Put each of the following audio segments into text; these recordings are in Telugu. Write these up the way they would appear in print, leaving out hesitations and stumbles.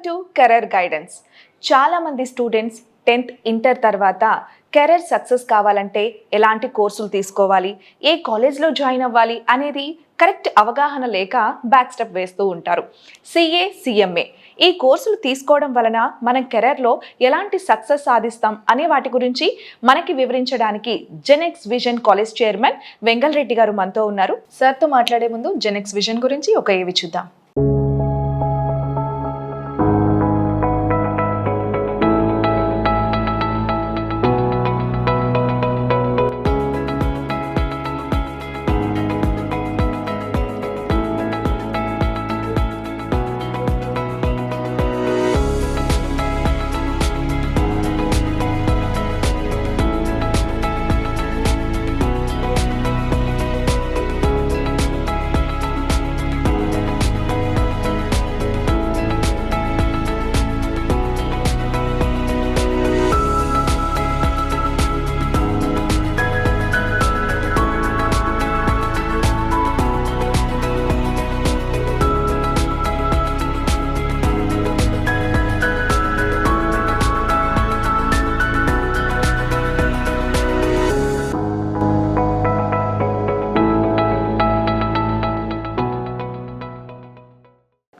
To career guidance. చాలామంది స్టూడెంట్స్ 10th ఇంటర్ తర్వాత కెరీర్ సక్సెస్ కావాలంటే ఎలాంటి కోర్సులు తీసుకోవాలి, ఏ కాలేజ్లో జాయిన్ అవ్వాలి అనేది కరెక్ట్ అవగాహన లేక బ్యాక్ స్టెప్ వేస్తూ ఉంటారు. సిఏ, సిఎంఏ ఈ కోర్సులు తీసుకోవడం వలన మనం కెరీర్లో ఎలాంటి సక్సెస్ సాధిస్తాం అనే వాటి గురించి మనకి వివరించడానికి Genex vision college chairman Vengal Reddy గారు మనతో ఉన్నారు. సార్తో మాట్లాడే ముందు జెనెక్స్ విజన్ గురించి ఒక ఏవి చూద్దాం.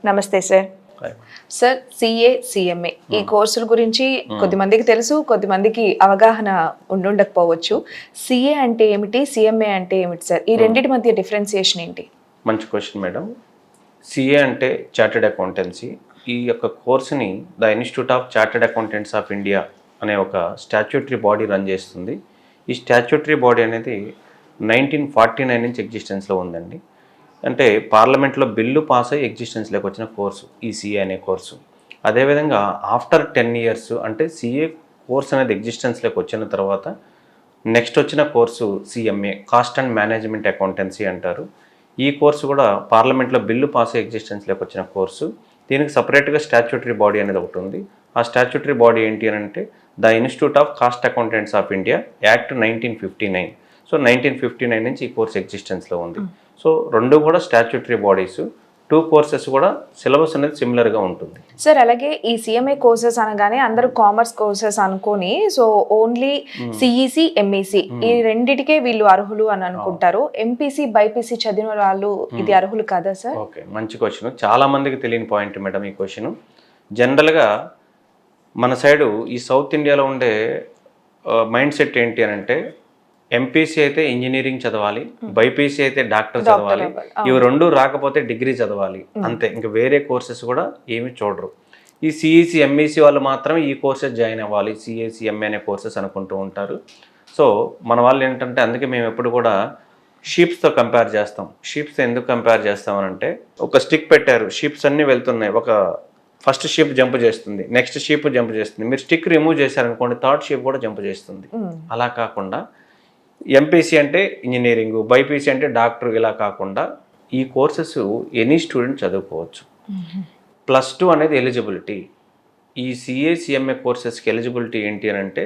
నమస్తే సార్. సార్, సిఏ, సిఎంఏ ఈ కోర్సుల గురించి కొద్దిమందికి తెలుసు, కొద్దిమందికి అవగాహన ఉండకపోవచ్చు. సిఏ అంటే ఏమిటి, సిఎంఏ అంటే ఏమిటి సార్? ఈ రెండింటి మధ్య డిఫరెన్సియేషన్ ఏంటి? మంచి క్వశ్చన్ మేడం. సిఏ అంటే చార్టెడ్ అకౌంటెన్సీ. ఈ యొక్క కోర్సుని the institute of chartered accountants of India అనే ఒక స్టాట్యూటరీ బాడీ రన్ చేస్తుంది. ఈ స్టాట్యూటరీ బాడీ అనేది 1949 నుంచి ఎగ్జిస్టెన్స్లో ఉందండి. అంటే పార్లమెంట్లో బిల్లు పాస్ అయ్యి ఎగ్జిస్టెన్స్లోకి వచ్చిన కోర్సు ఈ సిఏ అనే కోర్సు. అదేవిధంగా ఆఫ్టర్ 10 years అంటే సిఏ కోర్స్ అనేది ఎగ్జిస్టెన్స్లోకి వచ్చిన తర్వాత నెక్స్ట్ వచ్చిన course CMA, cost and management accountancy అంటారు. ఈ కోర్సు కూడా పార్లమెంట్లో బిల్లు పాస్ అయ్యి ఎగ్జిస్టెన్స్లోకి వచ్చిన కోర్సు. దీనికి సపరేట్గా స్టాట్యూటరీ బాడీ అనేది ఒకటి ఉంది. ఆ స్టాట్యూటరీ బాడీ ఏంటి అని అంటే the institute of cost accountants of India act 1959. So 1959 నుంచి ఈ కోర్స్ ఎగ్జిస్టెన్స్లో ఉంది. సో రెండు కూడా స్టాట్యూటరీ బాడీస్. 2 కోర్సెస్ కూడా సిలబస్ అనేది సిమిలర్గా ఉంటుంది. సార్, అలాగే ఈ సిఎంఏ కోర్సెస్ అనగానే అందరూ కామర్స్ కోర్సెస్ అనుకొని సో ఓన్లీ సిఈసి, ఎంఈసి ఈ రెండిటికే వీళ్ళు అర్హులు అని అనుకుంటారు. ఎంపీసీ, బైపీసీ చదివిన వాళ్ళు ఇది అర్హులు కదా సార్? ఓకే, మంచి క్వశ్చన్. చాలా మందికి తెలియని పాయింట్ మేడం ఈ క్వశ్చన్. జనరల్గా మన సైడు ఈ సౌత్ ఇండియాలో ఉండే మైండ్ సెట్ ఏంటి అని అంటే ఎంపీసీ అయితే ఇంజనీరింగ్ చదవాలి, బైపీసీ అయితే డాక్టర్ చదవాలి, ఇవి రెండు రాకపోతే డిగ్రీ చదవాలి, అంతే. ఇంకా వేరే కోర్సెస్ కూడా ఏమి చూడరు. ఈ సిఈసి, ఎంఈసి వాళ్ళు మాత్రం ఈ కోర్సెస్ జాయిన్ అవ్వాలి, సిఏసి, ఎంఏ అనే కోర్సెస్ అనుకుంటూ ఉంటారు. సో మన వాళ్ళు ఏంటంటే అందుకే మేము ఎప్పుడు కూడా షీప్స్తో కంపేర్ చేస్తాం. షీప్స్తో ఎందుకు కంపేర్ చేస్తామనంటే ఒక స్టిక్ పెట్టారు, షీప్స్ అన్నీ వెళ్తున్నాయి, ఒక ఫస్ట్ షీప్ జంప్ చేస్తుంది, నెక్స్ట్ షీప్ జంప్ చేస్తుంది. మీరు స్టిక్ రిమూవ్ చేశారనుకోండి, థర్డ్ షీప్ కూడా జంప్ చేస్తుంది. అలా కాకుండా ఎంపీసీ అంటే ఇంజనీరింగ్, బైపీసీ అంటే డాక్టర్, ఇలా కాకుండా ఈ కోర్సెస్ ఎనీ స్టూడెంట్ చదువుకోవచ్చు. +2 అనేది ఎలిజిబిలిటీ. ఈ సిఏ, సిఎంఏ కోర్సెస్కి ఎలిజిబిలిటీ ఏంటి అని అంటే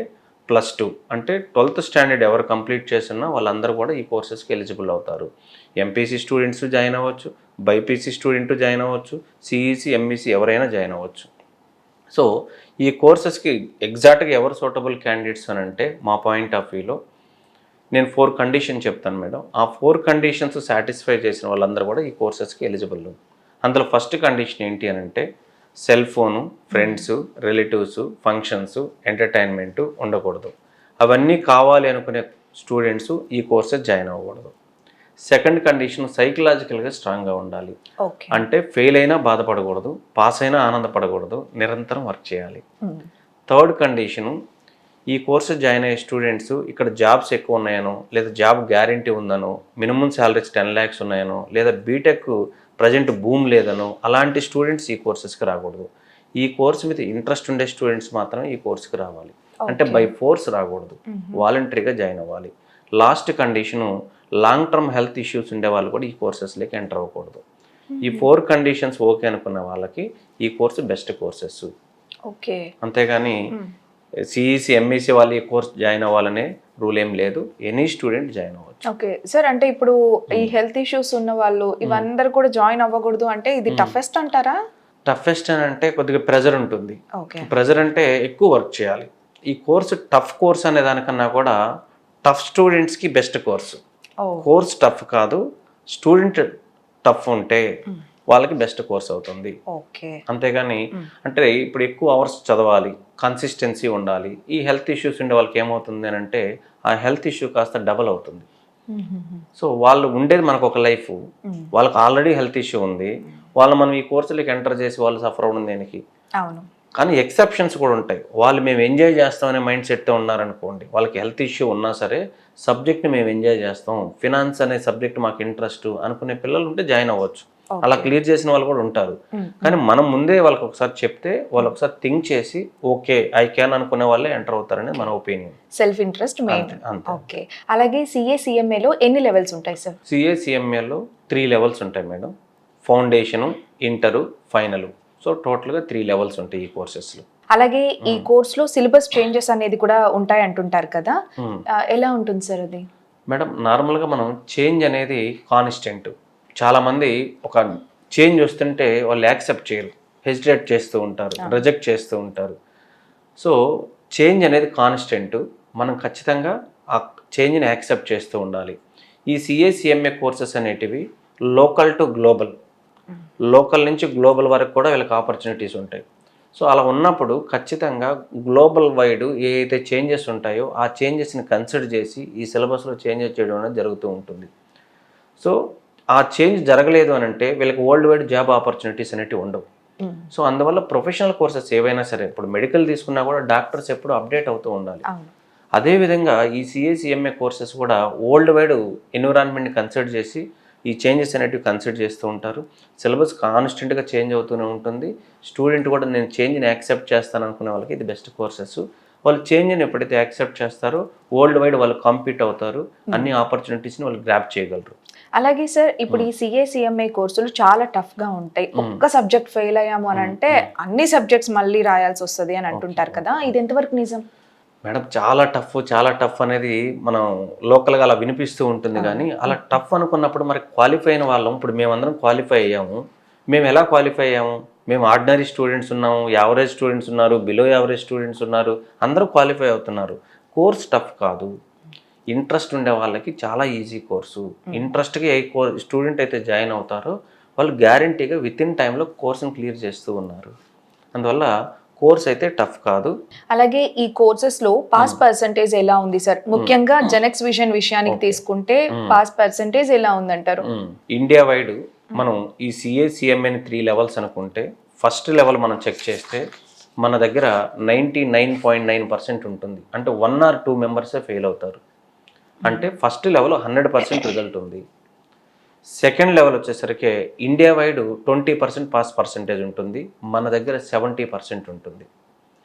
+2 అంటే 12th స్టాండర్డ్ ఎవరు కంప్లీట్ చేస్తున్నా వాళ్ళందరూ కూడా ఈ కోర్సెస్కి ఎలిజిబుల్ అవుతారు. ఎంపీసీ స్టూడెంట్స్ జాయిన్ అవ్వచ్చు, బైపీసీ స్టూడెంట్ జాయిన్ అవ్వచ్చు, సిఈసి, ఎంఈసి ఎవరైనా జాయిన్ అవ్వచ్చు. సో ఈ కోర్సెస్కి ఎగ్జాక్ట్గా ఎవరు సూటబుల్ క్యాండిడేట్స్ అని అంటే మా పాయింట్ ఆఫ్ వ్యూలో నేను 4 కండిషన్ చెప్తాను మేడం. ఆ 4 కండిషన్స్ సాటిస్ఫై చేసిన వాళ్ళందరూ కూడా ఈ కోర్సెస్కి ఎలిజిబుల్. అందులో ఫస్ట్ కండిషన్ ఏంటి అని అంటే cell phone, friends, relatives, functions, entertainment ఉండకూడదు. అవన్నీ కావాలి అనుకునే స్టూడెంట్స్ ఈ కోర్సెస్ జాయిన్ అవ్వకూడదు. సెకండ్ కండిషన్ సైకలాజికల్గా స్ట్రాంగ్గా ఉండాలి. అంటే ఫెయిల్ అయినా బాధపడకూడదు, పాస్ అయినా ఆనందపడకూడదు, నిరంతరం వర్క్ చేయాలి. థర్డ్ కండిషను ఈ కోర్సు జాయిన్ అయ్యే స్టూడెంట్స్ ఇక్కడ జాబ్స్ ఎక్కువ ఉన్నాయనో, లేదా జాబ్ గ్యారంటీ ఉందనో, మినిమం శాలరీస్ 10 lakhs ఉన్నాయనో, లేదా బీటెక్ ప్రజెంట్ భూమి లేదనో అలాంటి స్టూడెంట్స్ ఈ కోర్సెస్కి రాకూడదు. ఈ కోర్సు మీద ఇంట్రెస్ట్ ఉండే స్టూడెంట్స్ మాత్రమే ఈ కోర్సుకి రావాలి. అంటే బై ఫోర్స్ రాకూడదు, వాలంటరీగా జాయిన్ అవ్వాలి. Last condition long term health issues ఉండే వాళ్ళు కూడా ఈ కోర్సెస్లోకి ఎంటర్ అవ్వకూడదు. ఈ 4 కండిషన్స్ ఓకే అనుకున్న వాళ్ళకి ఈ కోర్సు బెస్ట్ కోర్సెస్. ఓకే, అంతేగాని సిఈసి, ఎంఈసి వాళ్ళు ఈ కోర్స్ జాయిన్ అవ్వాలనే రూల్ ఏం లేదు, ఎనీ స్టూడెంట్ జాయిన్ అవ్వచ్చు. ఓకే సార్, అంటే ఇప్పుడు ఈ హెల్త్ ఇష్యూస్ ఉన్న వాళ్ళు ఇవందరూ కూడా జాయిన్ అవ్వకూడదు అంటే ఇది టఫెస్ట్ అంటారా? టఫెస్ట్ అని అంటే కొద్దిగా ప్రెజర్ ఉంటుంది. ఓకే. ప్రెజర్ అంటే ఎక్కువ వర్క్ చేయాలి. ఈ కోర్సు టఫ్ కోర్స్ అనే దానికన్నా కూడా టఫ్ స్టూడెంట్స్కి బెస్ట్ కోర్సు. కోర్స్ టఫ్ కాదు, స్టూడెంట్ టఫ్ ఉంటే వాళ్ళకి బెస్ట్ కోర్స్ అవుతుంది. ఓకే. అంతేగాని అంటే ఇప్పుడు ఎక్కువ అవర్స్ చదవాలి, కన్సిస్టెన్సీ ఉండాలి. ఈ హెల్త్ ఇష్యూస్ ఉండే వాళ్ళకి ఏమవుతుంది అని అంటే ఆ హెల్త్ ఇష్యూ కాస్త డబల్ అవుతుంది. సో వాళ్ళు ఉండేది మనకు ఒక లైఫ్, వాళ్ళకి ఆల్రెడీ హెల్త్ ఇష్యూ ఉంది, వాళ్ళు మనం ఈ కోర్సులకి ఎంటర్ చేసి వాళ్ళు సఫర్ అవ్వడం దేనికి? అవును. కానీ ఎక్సెప్షన్స్ కూడా ఉంటాయి. వాళ్ళు మేము ఎంజాయ్ చేస్తామనే మైండ్ సెట్తో ఉన్నారనుకోండి, వాళ్ళకి హెల్త్ ఇష్యూ ఉన్నా సరే సబ్జెక్ట్ని మేము ఎంజాయ్ చేస్తాం, ఫినాన్స్ అనే సబ్జెక్ట్ మాకు ఇంట్రెస్ట్ అనుకునే పిల్లలు ఉంటే జాయిన్ అవ్వచ్చు. అలా క్లియర్ చేసిన వాళ్ళు కూడా ఉంటారు. కానీ మనం ముందే వాళ్ళకి ఒకసారి చెప్తే వాళ్ళు ఒకసారి థింక్ చేసి ఓకే ఐ క్యాన్ అనుకునే వాళ్ళే ఎంటర్ అవుతారని మన ఒపీనియన్. Self interest main. అంతే. ఓకే. అలాగే సిఏలో ఎన్ని లెవెల్స్ ఉంటాయి సార్? సిఏలో 3 లెవెల్స్ ఉంటాయి madam. Foundation, inter, final. So టోటల్గా 3 లెవెల్స్ ఉంటాయి ఈ కోర్సెస్లో. అలాగే ఈ కోర్సులో సిలబస్ చేంజెస్ అనేది కూడా ఉంటాయి అంటుంటారు కదా, ఎలా ఉంటుంది సార్ అది? మేడం నార్మల్గా మనం చేంజ్ అనేది కాన్స్టెంట్. చాలామంది ఒక చేంజ్ వస్తుంటే వాళ్ళు యాక్సెప్ట్ చేయరు, హెసిటేట్ చేస్తూ ఉంటారు, రిజెక్ట్ చేస్తూ ఉంటారు. సో చేంజ్ అనేది కాన్స్టెంట్, మనం ఖచ్చితంగా ఆ చేంజ్ని యాక్సెప్ట్ చేస్తూ ఉండాలి. ఈ సిఏ కోర్సెస్ అనేటివి లోకల్ టు గ్లోబల్, లోకల్ నుంచి గ్లోబల్ వరకు కూడా వీళ్ళకి ఆపర్చునిటీస్ ఉంటాయి. సో అలా ఉన్నప్పుడు ఖచ్చితంగా గ్లోబల్ వైడ్ ఏ అయితే చేంజెస్ ఉంటాయో ఆ చేంజెస్ని కన్సిడర్ చేసి ఈ సిలబస్లో చేంజెస్ చేయడం అనేది జరుగుతూ ఉంటుంది. సో ఆ చేంజ్ జరగలేదు అని అంటే వీళ్ళకి వరల్డ్ వైడ్ జాబ్ ఆపర్చునిటీస్ అనేటివి ఉండవు. సో అందువల్ల ప్రొఫెషనల్ కోర్సెస్ ఏవైనా సరే, ఇప్పుడు మెడికల్ తీసుకున్నా కూడా డాక్టర్స్ ఎప్పుడు అప్డేట్ అవుతూ ఉండాలి. అదేవిధంగా ఈ సిఏ కోర్సెస్ కూడా వరల్డ్ వైడ్ ఎన్విరాన్మెంట్ని కన్సిడర్ చేసి ఈ చేంజెస్ అనేటివి కన్సిడర్ చేస్తూ ఉంటారు. సిలబస్ కాన్స్టెంట్గా చేంజ్ అవుతూనే ఉంటుంది. స్టూడెంట్ కూడా నేను చేంజ్ని యాక్సెప్ట్ చేస్తాను అనుకునే వాళ్ళకి ఇది బెస్ట్ కోర్సెస్. వాళ్ళు చేంజ్ని ఎప్పుడైతే యాక్సెప్ట్ చేస్తారో వరల్డ్ వైడ్ వాళ్ళు కాంపీట్ అవుతారు, అన్ని ఆపర్చునిటీస్ని వాళ్ళు గ్రాప్ చేయగలరు. అలాగే సార్ ఇప్పుడు ఈ సిఏ కోర్సులు చాలా టఫ్గా ఉంటాయి. ఒక్క సబ్జెక్ట్ ఫెయిల్ అయ్యాము అని అంటే అన్ని సబ్జెక్ట్స్ మళ్ళీ రాయాల్సి వస్తుంది అని అంటుంటారు కదా, ఇది ఎంతవరకు నిజం? మేడం చాలా టఫ్ అనేది మనం లోకల్గా అలా వినిపిస్తూ ఉంటుంది. కానీ అలా టఫ్ అనుకున్నప్పుడు మరి క్వాలిఫై అయిన వాళ్ళం, ఇప్పుడు మేమందరం క్వాలిఫై అయ్యాము. మేము ఎలా క్వాలిఫై అయ్యాము? మేము ఆర్డినరీ స్టూడెంట్స్ ఉన్నాము, యావరేజ్ స్టూడెంట్స్ ఉన్నారు, బిలో యావరేజ్ స్టూడెంట్స్ ఉన్నారు, అందరూ క్వాలిఫై అవుతున్నారు. కోర్స్ టఫ్ కాదు, ఇంట్రెస్ట్ ఉండే వాళ్ళకి చాలా ఈజీ కోర్సు. ఇంట్రెస్ట్గా ఏ స్టూడెంట్ అయితే జాయిన్ అవుతారో వాళ్ళు గ్యారంటీగా విత్ ఇన్ టైంలో కోర్సుని క్లియర్ చేస్తూ ఉన్నారు. అందువల్ల కోర్స్ అయితే టఫ్ కాదు. అలాగే ఈ కోర్సెస్ లో పాస్ పర్సంటేజ్ ఎలా ఉంది సార్? ముఖ్యంగా జెనెక్స్ విజన్ విషయానికి తీసుకుంటే పాస్ పర్సంటేజ్ ఎలా ఉందంటారు? ఇండియా వైడ్ మనం ఈ సిఏని 3 లెవెల్స్ అనుకుంటే ఫస్ట్ లెవెల్ మనం చెక్ చేస్తే మన దగ్గర 99.9% ఉంటుంది. అంటే 1 or 2 మెంబర్సే ఫెయిల్ అవుతారు. అంటే ఫస్ట్ లెవెల్ 100% రిజల్ట్ ఉంది. సెకండ్ లెవెల్ వచ్చేసరికి ఇండియా వైడ్ 20% పాస్ పర్సంటేజ్ ఉంటుంది, మన దగ్గర 70% ఉంటుంది.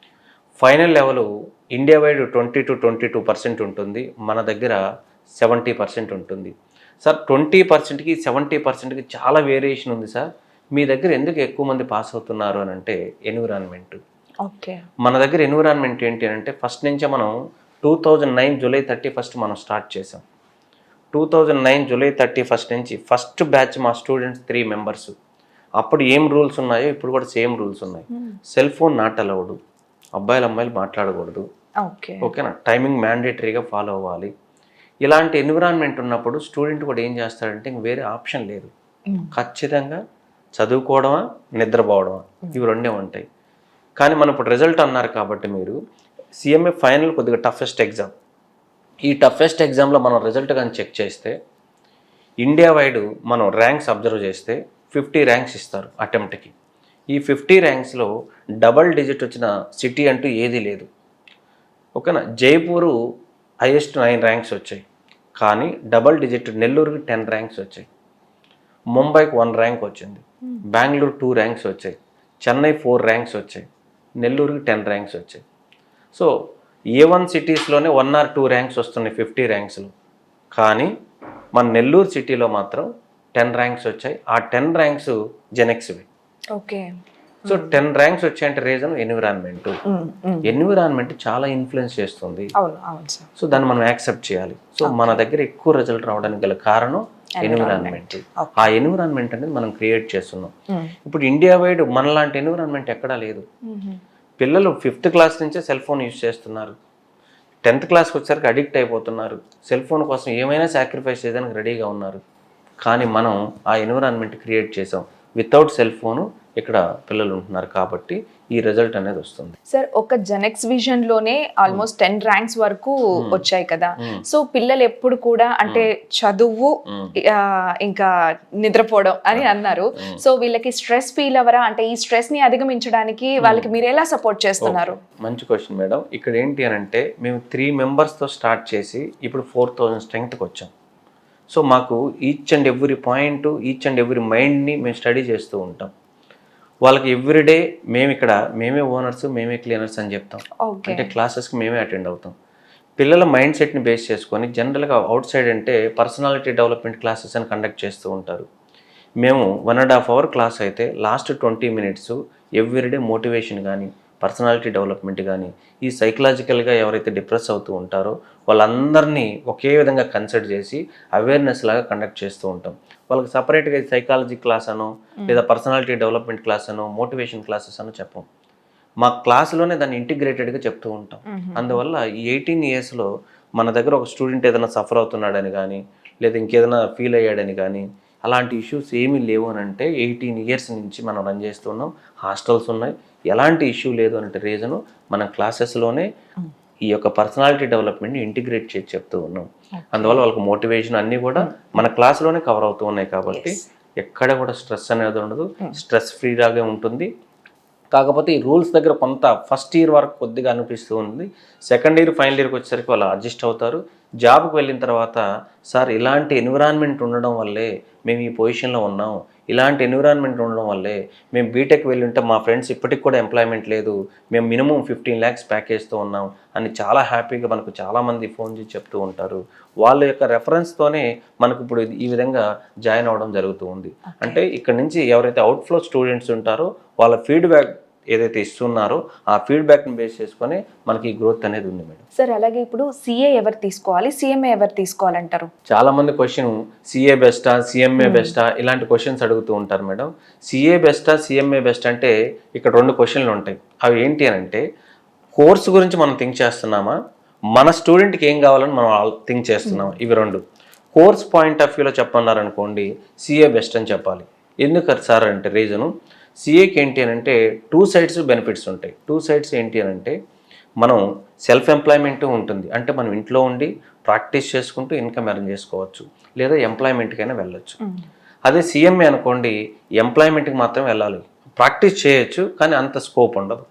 Final level India wide 20 to 22% ఉంటుంది, మన దగ్గర 70% ఉంటుంది. సార్ 20%కి 70%కి చాలా వేరియేషన్ ఉంది సార్. మీ దగ్గర ఎందుకు ఎక్కువ మంది పాస్ అవుతున్నారు అని అంటే ఎన్విరాన్మెంట్. ఓకే. మన దగ్గర ఎన్విరాన్మెంట్ ఏంటి అంటే ఫస్ట్ నుంచే మనం 2009 జూలై 31 మనం స్టార్ట్ చేసాం. 2009 జూలై 31 నుంచి ఫస్ట్ బ్యాచ్ మా స్టూడెంట్స్ 3 మెంబర్స్. అప్పుడు ఏం రూల్స్ ఉన్నాయో ఇప్పుడు కూడా సేమ్ రూల్స్ ఉన్నాయి. సెల్ ఫోన్ నాట్ అలౌడ్, అమ్మాయిలు మాట్లాడకూడదు, ఓకేనా, టైమింగ్ మ్యాండేటరీగా ఫాలో అవ్వాలి. ఇలాంటి ఎన్విరాన్మెంట్ ఉన్నప్పుడు స్టూడెంట్ కూడా ఏం చేస్తాడంటే ఇంక వేరే ఆప్షన్ లేదు, ఖచ్చితంగా చదువుకోవడమా నిద్రపోవడమా ఇవి రెండే ఉంటాయి. కానీ మనం ఇప్పుడు రిజల్ట్ అన్నారు కాబట్టి మీరు సిఎంఏ ఫైనల్ కొద్దిగా టఫెస్ట్ ఎగ్జామ్. ఈ టఫెస్ట్ ఎగ్జామ్లో మనం రిజల్ట్ కానీ చెక్ చేస్తే ఇండియా వైడ్ మనం ర్యాంక్స్ అబ్జర్వ్ చేస్తే 50 ర్యాంక్స్ ఇస్తారు అటెంప్ట్కి. ఈ 50 ర్యాంక్స్లో డబల్ డిజిట్ వచ్చిన సిటీ అంటూ ఏదీ లేదు, ఓకేనా. జైపూరు హైయెస్ట్ 9 ర్యాంక్స్ వచ్చాయి, కానీ డబల్ డిజిట్ నెల్లూరుకి 10 ర్యాంక్స్ వచ్చాయి, ముంబైకి 1 ర్యాంక్ వచ్చింది, బెంగళూరు 2 ర్యాంక్స్ వచ్చాయి, చెన్నై 4 ర్యాంక్స్ వచ్చాయి, నెల్లూరుకి 10 ర్యాంక్స్ వచ్చాయి. సో A1 సిటీస్లోనే 1 or 2 ర్యాంక్స్ వస్తున్నాయి 50 ర్యాంక్స్లో, కానీ మన నెల్లూరు సిటీలో మాత్రం 10 ర్యాంక్స్ వచ్చాయి. ఆ 10 ర్యాంక్స్ జెనెక్స్వి. ఓకే. సో 10 ర్యాంక్స్ వచ్చాయంటే రీజన్ ఎన్విరాన్మెంట్ చాలా ఇన్ఫ్లుయెన్స్ చేస్తుంది. సో దాన్ని మనం యాక్సెప్ట్ చేయాలి. సో మన దగ్గర ఎక్కువ రిజల్ట్ రావడానికి గల కారణం ఎన్విరాన్మెంట్. ఆ ఎన్విరాన్మెంట్ అనేది మనం క్రియేట్ చేస్తున్నాం. ఇప్పుడు ఇండియా వైడ్ మనలాంటి ఎన్విరాన్మెంట్ ఎక్కడా లేదు. పిల్లలు 5th క్లాస్ నుంచే సెల్ ఫోన్ యూజ్ చేస్తున్నారు. 10th క్లాస్కి వచ్చేసరికి అడిక్ట్ అయిపోతున్నారు. సెల్ ఫోన్ కోసం ఏమైనా సాక్రిఫైస్ చేయడానికి రెడీగా ఉన్నారు. కానీ మనం ఆ ఎన్విరాన్మెంట్ క్రియేట్ చేసాం. వితౌట్ సెల్ ఫోను ఇక్కడ పిల్లలు ఉంటున్నారు కాబట్టి ఈ రిజల్ట్ అనేది వస్తుంది. సార్, ఒక జెనెక్స్ విజన్ లోనే ఆల్మోస్ట్ 10 ర్యాంక్స్ వరకు వచ్చాయి కదా. సో పిల్లలు ఎప్పుడు కూడా అంటే చదువు ఇంకా నిద్రపోవడం అని అన్నారు. సో వీళ్ళకి స్ట్రెస్ ఫీల్ అవ్వరా? అంటే ఈ స్ట్రెస్ ని అధిగమించడానికి వాళ్ళకి మీరు ఎలా సపోర్ట్ చేస్తున్నారు? మంచి క్వశ్చన్ మేడం. ఇక్కడ ఏంటి అని అంటే మేము 3 మెంబర్స్తో స్టార్ట్ చేసి ఇప్పుడు 4000 స్ట్రెంగ్త్కి వచ్చాం. సో మాకు each and every point, each and every మైండ్ని మేము స్టడీ చేస్తూ ఉంటాం. వాళ్ళకి ఎవ్రీడే మేమే ఓనర్స్, మేమే క్లీనర్స్ అని చెప్తాం. అంటే క్లాసెస్కి మేమే అటెండ్ అవుతాం. పిల్లల మైండ్ సెట్ని బేస్ చేసుకొని జనరల్గా అవుట్ సైడ్ అంటే పర్సనాలిటీ డెవలప్మెంట్ క్లాసెస్ అని కండక్ట్ చేస్తూ ఉంటారు. మేము 1.5 అవర్ క్లాస్ అయితే లాస్ట్ 20 మినిట్స్ ఎవ్రీడే మోటివేషన్ కానీ, పర్సనాలిటీ డెవలప్మెంట్ కానీ, ఈ సైకలాజికల్గా ఎవరైతే డిప్రెస్ అవుతూ ఉంటారో వాళ్ళందరినీ ఒకే విధంగా కన్సిడర్ చేసి అవేర్నెస్ లాగా కండక్ట్ చేస్తూ ఉంటాం. వాళ్ళకి సపరేట్గా సైకాలజీ క్లాస్ అనో లేదా పర్సనాలిటీ డెవలప్మెంట్ క్లాస్ అనో మోటివేషన్ క్లాసెస్ అనో చెప్పం. మా క్లాసులోనే దాన్ని ఇంటిగ్రేటెడ్గా చెప్తూ ఉంటాం. అందువల్ల ఈ 18 ఇయర్స్లో మన దగ్గర ఒక స్టూడెంట్ ఏదైనా సఫర్ అవుతున్నాడని కానీ లేదా ఇంకేదైనా ఫీల్ అయ్యాడని కానీ అలాంటి ఇష్యూస్ ఏమీ లేవు అని అంటే 18 ఇయర్స్ నుంచి మనం రన్ చేస్తున్నాం. హాస్టల్స్ ఉన్నాయి, ఎలాంటి ఇష్యూ లేదు అంటే రీజను మన క్లాసెస్లోనే ఈ యొక్క పర్సనాలిటీ డెవలప్మెంట్ని ఇంటిగ్రేట్ చేసి చెప్తూ ఉన్నాం. అందువల్ల వాళ్ళకి మోటివేషన్ అన్నీ కూడా మన క్లాస్లోనే కవర్ అవుతూ ఉన్నాయి కాబట్టి ఎక్కడ కూడా స్ట్రెస్ అనేది ఉండదు, స్ట్రెస్ ఫ్రీలాగే ఉంటుంది. కాకపోతే ఈ రూల్స్ దగ్గర కొంత ఫస్ట్ ఇయర్ వరకు కొద్దిగా అనిపిస్తూ ఉంది. సెకండ్ ఇయర్, ఫైనల్ ఇయర్కి వచ్చేసరికి వాళ్ళు అడ్జస్ట్ అవుతారు. జాబ్కి వెళ్ళిన తర్వాత సార్ ఇలాంటి ఎన్విరాన్మెంట్ ఉండడం వల్లే మేము ఈ పొజిషన్లో ఉన్నాం, ఇలాంటి ఎన్విరాన్మెంట్ ఉండడం వల్లే మేము బీటెక్ వెళ్ళి ఉంటే మా ఫ్రెండ్స్ ఇప్పటికి కూడా ఎంప్లాయ్మెంట్ లేదు, మేము మినిమం 15 lakhs ప్యాకేజ్తో ఉన్నాం అని చాలా హ్యాపీగా మనకు చాలామంది ఫోన్ చేసి చెప్తూ ఉంటారు. వాళ్ళ యొక్క రెఫరెన్స్తోనే మనకు ఇప్పుడు ఈ విధంగా జాయిన్ అవ్వడం జరుగుతూ ఉంది. అంటే ఇక్కడ నుంచి ఎవరైతే అవుట్ఫ్లో స్టూడెంట్స్ ఉంటారో వాళ్ళ ఫీడ్బ్యాక్ ఏదైతే ఇస్తున్నారో ఆ ఫీడ్బ్యాక్ని బేస్ చేసుకొని మనకి ఈ గ్రోత్ అనేది ఉంది మేడం. సార్, అలాగే ఇప్పుడు సిఏ ఎవరు తీసుకోవాలి, సిఎంఏ ఎవరు తీసుకోవాలంటారు? చాలా మంది క్వశ్చన్ సిఏ బెస్టా, సిఎంఏ బెస్టా ఇలాంటి క్వశ్చన్స్ అడుగుతూ ఉంటారు మేడం. సిఏ బెస్టా, సిఎంఏ బెస్ట్ అంటే ఇక్కడ 2 క్వశ్చన్లు ఉంటాయి. అవి ఏంటి అని అంటే కోర్సు గురించి మనం థింక్ చేస్తున్నామా, మన స్టూడెంట్కి ఏం కావాలని మనం థింక్ చేస్తున్నామా, ఇవి 2. కోర్స్ పాయింట్ ఆఫ్ వ్యూలో చెప్పన్నారనుకోండి సిఏ బెస్ట్ అని చెప్పాలి. ఎందుకు సార్ అంటే రీజను సిఏకి ఏంటి అని అంటే 2 sides బెనిఫిట్స్ ఉంటాయి. 2 sides ఏంటి అని అంటే మనం సెల్ఫ్ ఎంప్లాయ్మెంట్ ఉంటుంది, అంటే మనం ఇంట్లో ఉండి ప్రాక్టీస్ చేసుకుంటూ ఇన్కమ్ ఎర్న్ చేసుకోవచ్చు, లేదా ఎంప్లాయ్మెంట్కైనా వెళ్ళొచ్చు. అదే సిఎంఏ అనుకోండి ఎంప్లాయ్మెంట్కి మాత్రం వెళ్ళాలి, ప్రాక్టీస్ చేయొచ్చు కానీ అంత స్కోప్ ఉండదు.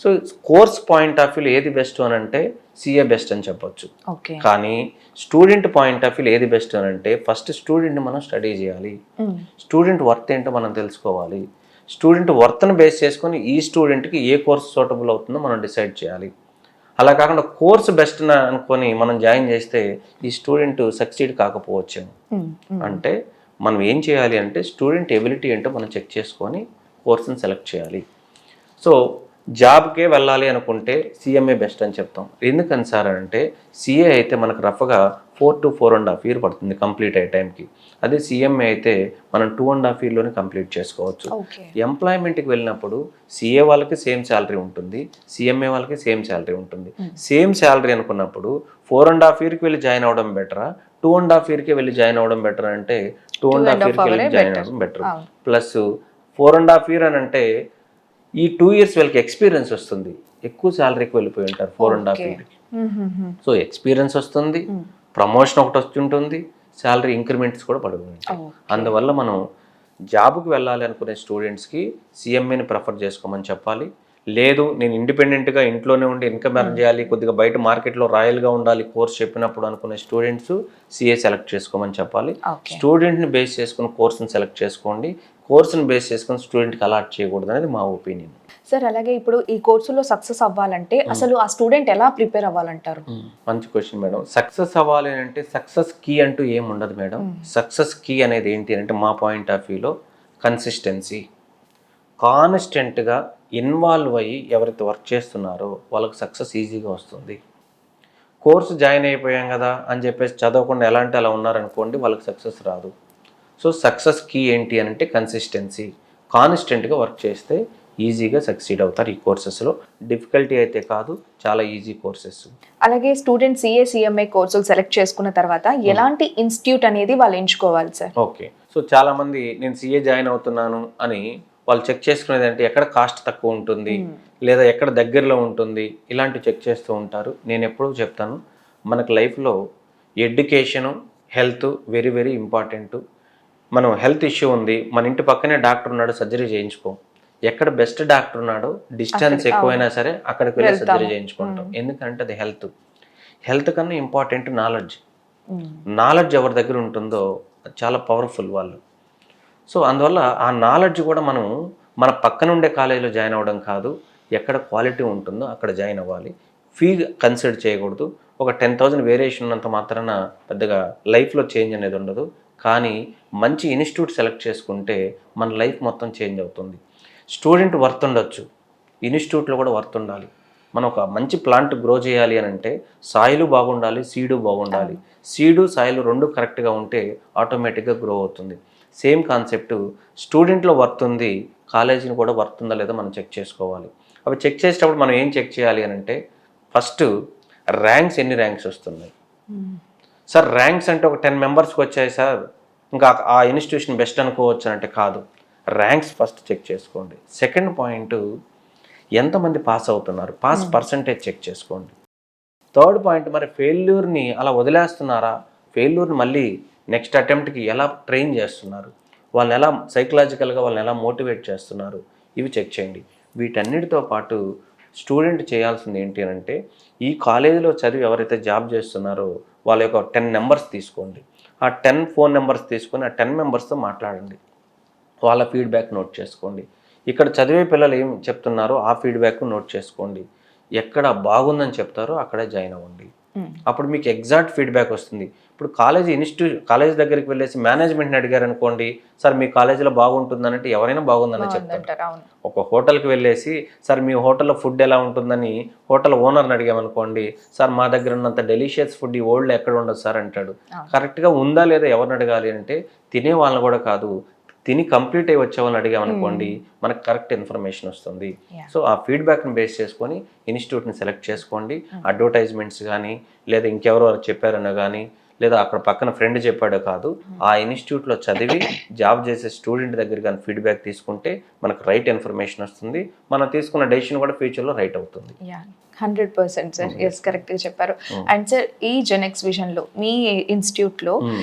సో కోర్స్ పాయింట్ ఆఫ్ వ్యూలో ఏది బెస్ట్ అని అంటే సిఏ బెస్ట్ అని చెప్పొచ్చు. కానీ స్టూడెంట్ పాయింట్ ఆఫ్ వ్యూలో ఏది బెస్ట్ అని అంటే ఫస్ట్ స్టూడెంట్ని మనం స్టడీ చేయాలి, స్టూడెంట్ వర్త్ ఏంటో మనం తెలుసుకోవాలి, స్టూడెంట్ వర్త్ని బేస్ చేసుకొని ఈ స్టూడెంట్కి ఏ కోర్స్ సూటబుల్ అవుతుందో మనం డిసైడ్ చేయాలి. అలా కాకుండా కోర్స్ బెస్ట్ అనుకొని మనం జాయిన్ చేస్తే ఈ స్టూడెంట్ సక్సీడ్ కాకపోవచ్చేమో. అంటే మనం ఏం చేయాలి అంటే స్టూడెంట్ ఎబిలిటీ ఏంటో మనం చెక్ చేసుకొని కోర్సుని సెలెక్ట్ చేయాలి. సో జాబ్కే వెళ్ళాలి అనుకుంటే సిఎంఏ బెస్ట్ అని చెప్తాం. ఎందుకని సార్ అంటే సిఏ అయితే మనకు రఫ్గా 4 to 4.5 years పడుతుంది కంప్లీట్ అయ్యే టైంకి. అదే సిఎంఏ అయితే మనం 2.5 yearsలోనే కంప్లీట్ చేసుకోవచ్చు. ఎంప్లాయ్మెంట్కి వెళ్ళినప్పుడు సిఏ వాళ్ళకి సేమ్ శాలరీ ఉంటుంది, సిఎంఏ వాళ్ళకి సేమ్ శాలరీ ఉంటుంది. సేమ్ శాలరీ అనుకున్నప్పుడు 4.5 yearsకి వెళ్ళి జాయిన్ అవ్వడం బెటరా, 2.5 yearsకి వెళ్ళి జాయిన్ అవ్వడం బెటర్ అంటే 2.5 yearsకి వెళ్ళి జాయిన్ అవ్వడం బెటర్. ప్లస్ 4.5 years అని అంటే ఈ 2 years వీళ్ళకి ఎక్స్పీరియన్స్ వస్తుంది, ఎక్కువ శాలరీకి వెళ్ళిపోయి ఉంటారు 4.5 yearsకి. సో ఎక్స్పీరియన్స్ వస్తుంది, ప్రమోషన్ ఒకటి వస్తుంటుంది, శాలరీ ఇంక్రిమెంట్స్ కూడా పడుతుంది. అందువల్ల మనం జాబ్కి వెళ్ళాలి అనుకునే స్టూడెంట్స్కి సిఎంఏని ప్రిఫర్ చేసుకోమని చెప్పాలి. లేదు నేను ఇండిపెండెంట్గా ఇంట్లోనే ఉండి ఇన్కమ్ ఎర్న్ చేయాలి, కొద్దిగా బయట మార్కెట్లో రాయల్గా ఉండాలి కోర్స్ చెప్పినప్పుడు అనుకునే స్టూడెంట్స్ సిఏ సెలెక్ట్ చేసుకోమని చెప్పాలి. స్టూడెంట్ని బేస్ చేసుకుని కోర్సుని సెలెక్ట్ చేసుకోండి, కోర్సుని బేస్ చేసుకుని స్టూడెంట్కి అలాట్ చేయకూడదు అనేది మా ఒపీనియన్. సార్, అలాగే ఇప్పుడు ఈ కోర్సులో సక్సెస్ అవ్వాలంటే అసలు ఆ స్టూడెంట్ ఎలా ప్రిపేర్ అవ్వాలంటారు? మంచి క్వశ్చన్ మేడం. సక్సెస్ అవ్వాలి అంటే సక్సెస్ కీ అంటూ ఏం ఉండదు మేడం. సక్సెస్ కీ అనేది ఏంటి అంటే మా పాయింట్ ఆఫ్ వ్యూలో కన్సిస్టెన్సీ, కాన్స్టెంట్గా ఇన్వాల్వ్ అయ్యి ఎవరైతే వర్క్ చేస్తున్నారో వాళ్ళకి సక్సెస్ ఈజీగా వస్తుంది. కోర్సు జాయిన్ అయిపోయాం కదా అని చెప్పేసి చదవకుండా ఎలా అంటే అలా ఉన్నారనుకోండి, వాళ్ళకి సక్సెస్ రాదు. సో సక్సెస్ కీ ఏంటి అని అంటే కన్సిస్టెన్సీ, కాన్స్టెంట్గా వర్క్ చేస్తే ఈజీగా సక్సీడ్ అవుతారు ఈ కోర్సెస్లో. డిఫికల్టీ అయితే కాదు, చాలా ఈజీ కోర్సెస్. అలాగే స్టూడెంట్ సిఏ కోర్సులు సెలెక్ట్ చేసుకున్న తర్వాత ఎలాంటి ఇన్స్టిట్యూట్ అనేది వాళ్ళు ఎంచుకోవాలి సార్? ఓకే, సో చాలామంది నేను సిఏ జాయిన్ అవుతున్నాను అని వాళ్ళు చెక్ చేసుకునేది అంటే ఎక్కడ కాస్ట్ తక్కువ ఉంటుంది, లేదా ఎక్కడ దగ్గరలో ఉంటుంది, ఇలాంటివి చెక్ చేస్తూ ఉంటారు. నేను ఎప్పుడూ చెప్తాను, మనకు లైఫ్లో education, health very very important. మనం హెల్త్ ఇష్యూ ఉంది, మన ఇంటి పక్కనే డాక్టర్ ఉన్నాడు, సర్జరీ చేయించుకోం. ఎక్కడ బెస్ట్ డాక్టర్ ఉన్నాడో డిస్టెన్స్ ఎక్కువైనా సరే అక్కడికి వెళ్ళి సర్జరీ చేయించుకుంటాం. ఎందుకంటే అది హెల్త్ కన్నా ఇంపార్టెంట్ నాలెడ్జ్. నాలెడ్జ్ ఎవరి దగ్గర ఉంటుందో అది చాలా పవర్ఫుల్ వాళ్ళు. సో అందువల్ల ఆ నాలెడ్జ్ కూడా మనం మన పక్కన ఉండే కాలేజీలో జాయిన్ అవ్వడం కాదు, ఎక్కడ క్వాలిటీ ఉంటుందో అక్కడ జాయిన్ అవ్వాలి. ఫీ కన్సిడర్ చేయకూడదు. ఒక 10,000 వేరియేషన్ ఉన్నంత మాత్రాన పెద్దగా లైఫ్లో చేంజ్ అనేది ఉండదు. కానీ మంచి ఇన్స్టిట్యూట్ సెలెక్ట్ చేసుకుంటే మన లైఫ్ మొత్తం చేంజ్ అవుతుంది. స్టూడెంట్ వర్త్ ఉండొచ్చు, ఇన్స్టిట్యూట్లో కూడా వర్త్ ఉండాలి. మనం ఒక మంచి ప్లాంట్ గ్రో చేయాలి అని అంటే సాయిలు బాగుండాలి, సీడు బాగుండాలి. సీడు సాయిలు రెండు కరెక్ట్గా ఉంటే ఆటోమేటిక్గా గ్రో అవుతుంది. సేమ్ కాన్సెప్ట్ స్టూడెంట్లో వర్త్ ఉంది, కాలేజీని కూడా వర్త్ ఉందా లేదా మనం చెక్ చేసుకోవాలి. అవి చెక్ చేసేటప్పుడు మనం ఏం చెక్ చేయాలి అని అంటే ఫస్ట్ ర్యాంక్స్, ఎన్ని ర్యాంక్స్ వస్తున్నాయి సార్. ర్యాంక్స్ అంటే ఒక 10 మెంబర్స్కి వచ్చాయి సార్, ఇంకా ఆ ఇన్స్టిట్యూషన్ బెస్ట్ అనుకోవచ్చు అంటే కాదు. ర్యాంక్స్ ఫస్ట్ చెక్ చేసుకోండి. సెకండ్ పాయింట్, ఎంతమంది పాస్ అవుతున్నారు, పాస్ పర్సంటేజ్ చెక్ చేసుకోండి. థర్డ్ పాయింట్, మరి ఫెయిల్యూర్ని అలా వదిలేస్తున్నారా, ఫెయిల్యూర్ని మళ్ళీ నెక్స్ట్ అటెంప్ట్కి ఎలా ట్రైన్ చేస్తున్నారు, వాళ్ళని ఎలా సైకలాజికల్గా వాళ్ళని ఎలా మోటివేట్ చేస్తున్నారు, ఇవి చెక్ చేయండి. వీటన్నిటితో పాటు స్టూడెంట్ చేయాల్సింది ఏంటి అని అంటే ఈ కాలేజీలో చదివి ఎవరైతే జాబ్ చేస్తున్నారో వాళ్ళ యొక్క 10 నెంబర్స్ తీసుకోండి. ఆ 10 ఫోన్ నెంబర్స్ తీసుకొని ఆ 10 మెంబర్స్తో మాట్లాడండి. వాళ్ళ ఫీడ్బ్యాక్ నోట్ చేసుకోండి. ఇక్కడ చదివే పిల్లలు ఏం చెప్తున్నారో ఆ ఫీడ్బ్యాక్ నోట్ చేసుకోండి. ఎక్కడ బాగుందని చెప్తారో అక్కడే జాయిన్ అవ్వండి. అప్పుడు మీకు ఎగ్జాక్ట్ ఫీడ్బ్యాక్ వస్తుంది. ఇప్పుడు కాలేజ్ దగ్గరికి వెళ్ళేసి మేనేజ్మెంట్ని అడిగారు అనుకోండి, సార్ మీ కాలేజీలో బాగుంటుందనంటే ఎవరైనా బాగుందని చెప్తారు. ఒక హోటల్కి వెళ్ళేసి సార్ మీ హోటల్లో ఫుడ్ ఎలా ఉంటుందని హోటల్ ఓనర్ని అడిగామనుకోండి, సార్ మా దగ్గర ఉన్నంత డెలిషియస్ ఫుడ్ ఈ వరల్డ్లో ఎక్కడ ఉండదు సార్ అంటాడు. కరెక్ట్గా ఉందా లేదా ఎవరిని అడగాలి అంటే తినే వాళ్ళని కూడా కాదు, తిని కంప్లీట్ అయ్యి వచ్చే వాళ్ళని అడిగామనుకోండి మనకు కరెక్ట్ ఇన్ఫర్మేషన్ వస్తుంది. సో ఆ ఫీడ్బ్యాక్ని బేస్ చేసుకొని ఇన్స్టిట్యూట్ని సెలెక్ట్ చేసుకోండి. అడ్వర్టైజ్మెంట్స్ కానీ లేదా ఇంకెవరో చెప్పారనో కానీ లేదా అక్కడ పక్కన ఫ్రెండ్ చెప్పాడో కాదు, ఆ ఇన్స్టిట్యూట్లో చదివి జాబ్ చేసే స్టూడెంట్ దగ్గర కానీ ఫీడ్బ్యాక్ తీసుకుంటే మనకు రైట్ ఇన్ఫర్మేషన్ వస్తుంది. మనం తీసుకున్న డెసిషన్ కూడా ఫ్యూచర్లో రైట్ అవుతుంది. 100% సార్, ఎస్ కరెక్ట్గా చెప్పారు. అండ్ సార్ ఈ జెనెక్స్ విజన్లో మీ ఇన్స్టిట్యూట్లో